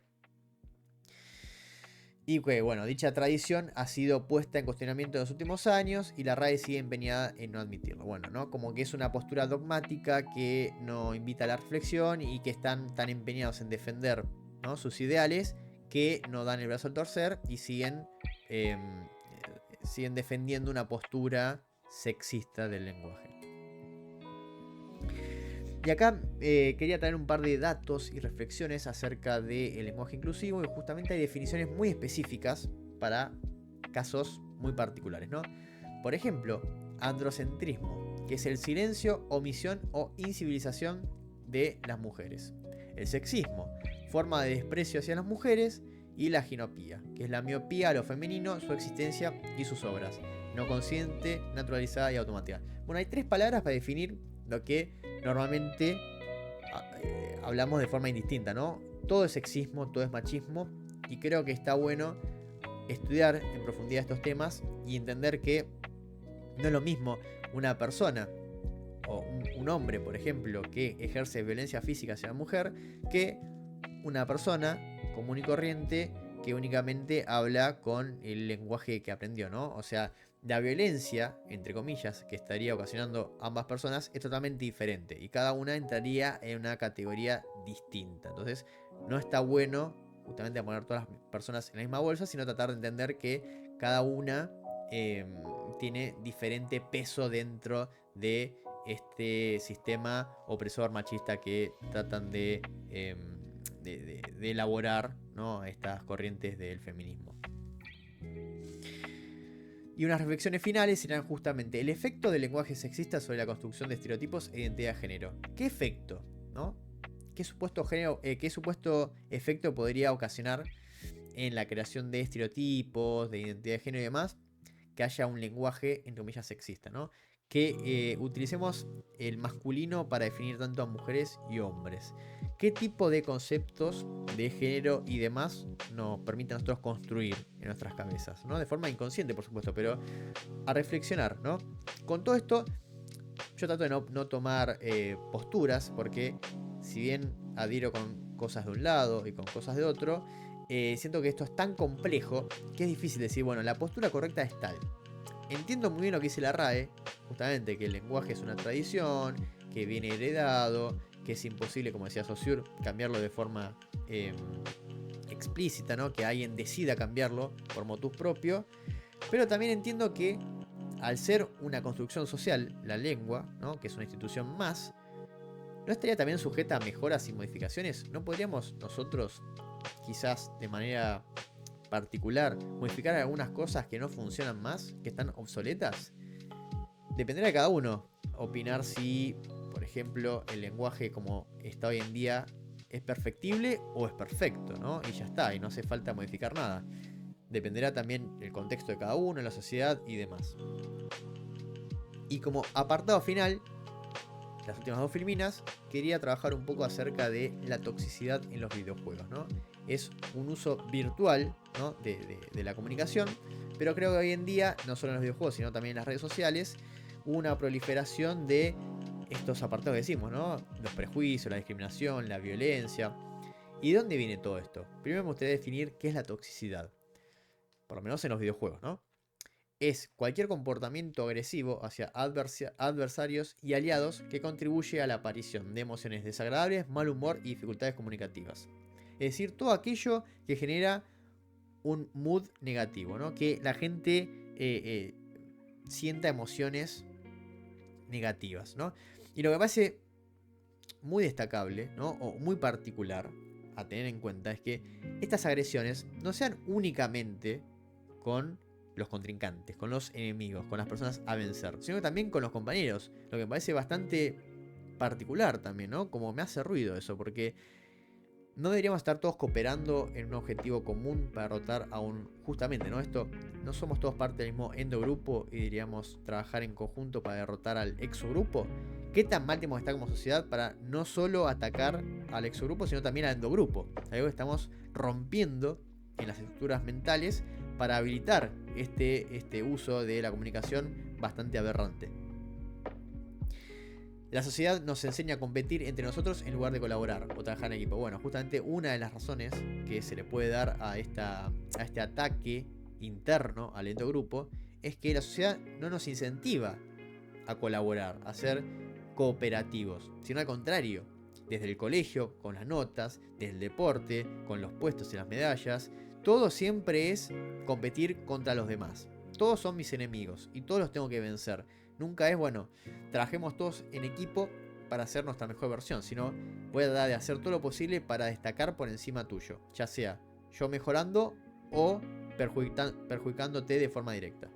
Y que, bueno, dicha tradición ha sido puesta en cuestionamiento en los últimos años y la RAE sigue empeñada en no admitirlo. Bueno, ¿no?, como que es una postura dogmática que no invita a la reflexión y que están tan empeñados en defender, ¿no?, sus ideales, que no dan el brazo al torcer y siguen defendiendo una postura sexista del lenguaje. Y acá quería traer un par de datos y reflexiones acerca del lenguaje inclusivo, y justamente hay definiciones muy específicas para casos muy particulares, ¿no? Por ejemplo, androcentrismo, que es el silencio, omisión o incivilización de las mujeres. El sexismo, forma de desprecio hacia las mujeres. Y la ginopía, que es la miopía a lo femenino, su existencia y sus obras, no consciente, naturalizada y automática. Bueno, hay tres palabras para definir lo que normalmente hablamos de forma indistinta, ¿no? Todo es sexismo, todo es machismo, y creo que está bueno estudiar en profundidad estos temas y entender que no es lo mismo una persona o un hombre, por ejemplo, que ejerce violencia física hacia la mujer, que una persona común y corriente que únicamente habla con el lenguaje que aprendió, ¿no? O sea, la violencia, entre comillas, que estaría ocasionando ambas personas es totalmente diferente y cada una entraría en una categoría distinta. Entonces, no está bueno justamente poner todas las personas en la misma bolsa, sino tratar de entender que cada una tiene diferente peso dentro de este sistema opresor machista que tratan de elaborar, ¿no?, estas corrientes del feminismo. Y unas reflexiones finales serán justamente el efecto del lenguaje sexista sobre la construcción de estereotipos e identidad de género. ¿Qué efecto, ¿no? ¿Qué supuesto efecto podría ocasionar en la creación de estereotipos, de identidad de género y demás, que haya un lenguaje, entre comillas, sexista, ¿no? que utilicemos el masculino para definir tanto a mujeres y hombres. ¿Qué tipo de conceptos de género y demás nos permiten a nosotros construir en nuestras cabezas? ¿No? De forma inconsciente, por supuesto, pero a reflexionar, ¿no? Con todo esto, yo trato de no tomar posturas, porque si bien adhiero con cosas de un lado y con cosas de otro, siento que esto es tan complejo que es difícil decir, bueno, la postura correcta es tal. Entiendo muy bien lo que dice la RAE, justamente que el lenguaje es una tradición, que viene heredado, que es imposible, como decía Saussure, cambiarlo de forma explícita, ¿no? Que alguien decida cambiarlo por motus propio. Pero también entiendo que al ser una construcción social, la lengua, ¿no? Que es una institución más, ¿no estaría también sujeta a mejoras y modificaciones? ¿No podríamos nosotros, quizás de manera particular, modificar algunas cosas que no funcionan más, que están obsoletas? Dependerá de cada uno opinar si, por ejemplo, el lenguaje como está hoy en día es perfectible o es perfecto, ¿no? Y ya está, y no hace falta modificar nada. Dependerá también el contexto de cada uno, la sociedad y demás. Y como apartado final, las últimas dos filminas, quería trabajar un poco acerca de la toxicidad en los videojuegos, ¿no? Es un uso virtual, ¿no? de la comunicación, pero creo que hoy en día, no solo en los videojuegos, sino también en las redes sociales, hubo una proliferación de estos apartados que decimos, ¿no? Los prejuicios, la discriminación, la violencia. ¿Y de dónde viene todo esto? Primero me gustaría definir qué es la toxicidad, por lo menos en los videojuegos, ¿no? Es cualquier comportamiento agresivo hacia adversarios y aliados que contribuye a la aparición de emociones desagradables, mal humor y dificultades comunicativas. Es decir, todo aquello que genera un mood negativo, ¿no? Que la gente sienta emociones negativas, ¿no? Y lo que me parece muy destacable, ¿no? O muy particular a tener en cuenta es que estas agresiones no sean únicamente con los contrincantes, con los enemigos, con las personas a vencer, sino también con los compañeros, lo que me parece bastante particular también, ¿no? Como me hace ruido eso, porque no deberíamos estar todos cooperando en un objetivo común para derrotar a un... Justamente, ¿no? Esto, no somos todos parte del mismo endogrupo y deberíamos trabajar en conjunto para derrotar al exogrupo. ¿Qué tan mal tenemos que estar como sociedad para no solo atacar al exogrupo, sino también al endogrupo? Algo que estamos rompiendo en las estructuras mentales para habilitar este uso de la comunicación bastante aberrante. La sociedad nos enseña a competir entre nosotros en lugar de colaborar o trabajar en equipo. Bueno, justamente una de las razones que se le puede dar a este ataque interno al endogrupo es que la sociedad no nos incentiva a colaborar, a ser cooperativos, sino al contrario, desde el colegio, con las notas, desde el deporte, con los puestos y las medallas, todo siempre es competir contra los demás. Todos son mis enemigos y todos los tengo que vencer. Nunca es, bueno, trabajemos todos en equipo para hacer nuestra mejor versión, sino voy a tratar de hacer todo lo posible para destacar por encima tuyo, ya sea yo mejorando o perjudicándote de forma directa.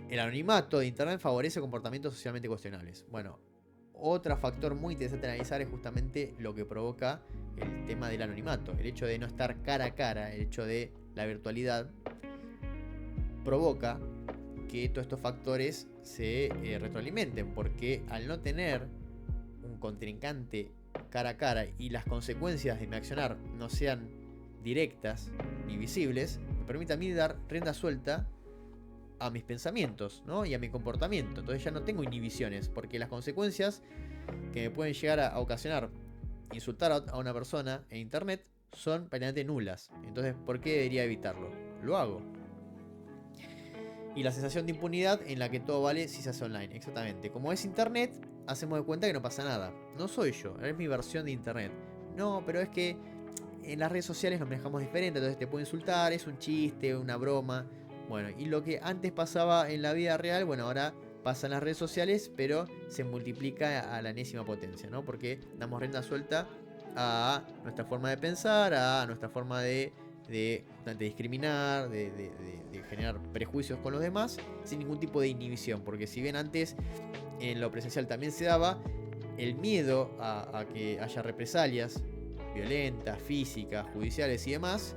El anonimato de internet favorece comportamientos socialmente cuestionables. Bueno, otro factor muy interesante de analizar es justamente lo que provoca el tema del anonimato. El hecho de no estar cara a cara, el hecho de la virtualidad, provoca que todos estos factores se retroalimenten, porque al no tener un contrincante cara a cara y las consecuencias de mi accionar no sean directas ni visibles, me permite a mí dar rienda suelta a mis pensamientos, ¿no? Y a mi comportamiento. Entonces ya no tengo inhibiciones, porque las consecuencias que me pueden llegar a ocasionar insultar a una persona en internet son prácticamente nulas. Entonces, ¿por qué debería evitarlo? Lo hago. Y la sensación de impunidad en la que todo vale si se hace online. Exactamente. Como es internet, hacemos de cuenta que no pasa nada. No soy yo, es mi versión de internet. No, pero es que en las redes sociales nos manejamos diferente. Entonces te puedo insultar, es un chiste, una broma. Bueno, y lo que antes pasaba en la vida real, bueno, ahora pasa en las redes sociales, pero se multiplica a la enésima potencia, ¿no? Porque damos rienda suelta a nuestra forma de pensar, a nuestra forma de discriminar, de generar prejuicios con los demás, sin ningún tipo de inhibición. Porque si bien antes en lo presencial también se daba el miedo a que haya represalias violentas, físicas, judiciales y demás,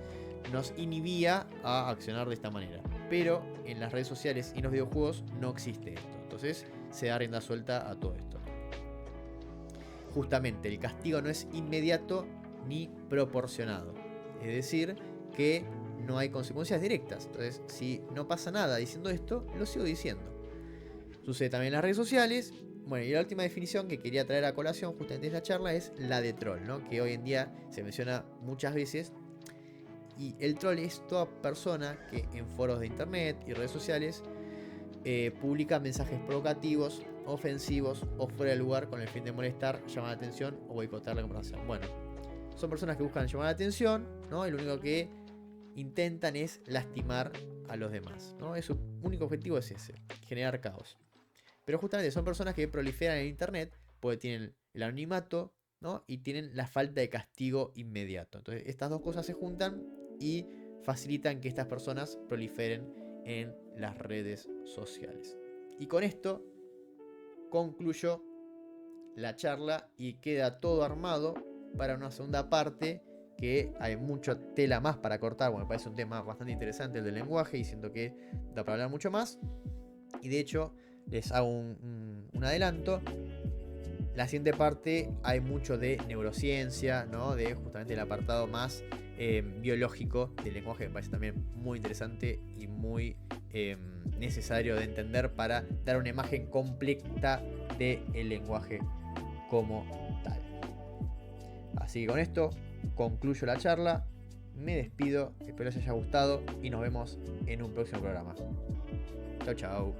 nos inhibía a accionar de esta manera. Pero en las redes sociales y en los videojuegos no existe esto. Entonces se da rienda suelta a todo esto. Justamente el castigo no es inmediato ni proporcionado. Es decir, que no hay consecuencias directas. Entonces, si no pasa nada diciendo esto, lo sigo diciendo. Sucede también en las redes sociales. Bueno, y la última definición que quería traer a colación justamente en esta charla es la de troll, ¿no? Que hoy en día se menciona muchas veces. Y el troll es toda persona que en foros de internet y redes sociales publica mensajes provocativos, ofensivos o fuera de lugar con el fin de molestar, llamar la atención o boicotear la conversación. Bueno, son personas que buscan llamar la atención, ¿no? Y lo único que intentan es lastimar a los demás, ¿no? Su único objetivo es ese, generar caos. Pero justamente son personas que proliferan en internet porque tienen el anonimato, ¿no? Y tienen la falta de castigo inmediato. Entonces estas dos cosas se juntan y facilitan que estas personas proliferen en las redes sociales. Y con esto concluyo la charla y queda todo armado para una segunda parte, que hay mucha tela más para cortar. Bueno, me parece un tema bastante interesante el del lenguaje y siento que da para hablar mucho más. Y de hecho les hago un adelanto. La siguiente parte hay mucho de neurociencia, ¿no? De justamente el apartado más biológico del lenguaje, que me parece también muy interesante y muy necesario de entender para dar una imagen completa del lenguaje como tal. Así que con esto concluyo la charla, me despido, espero les haya gustado y nos vemos en un próximo programa. Chau, chau.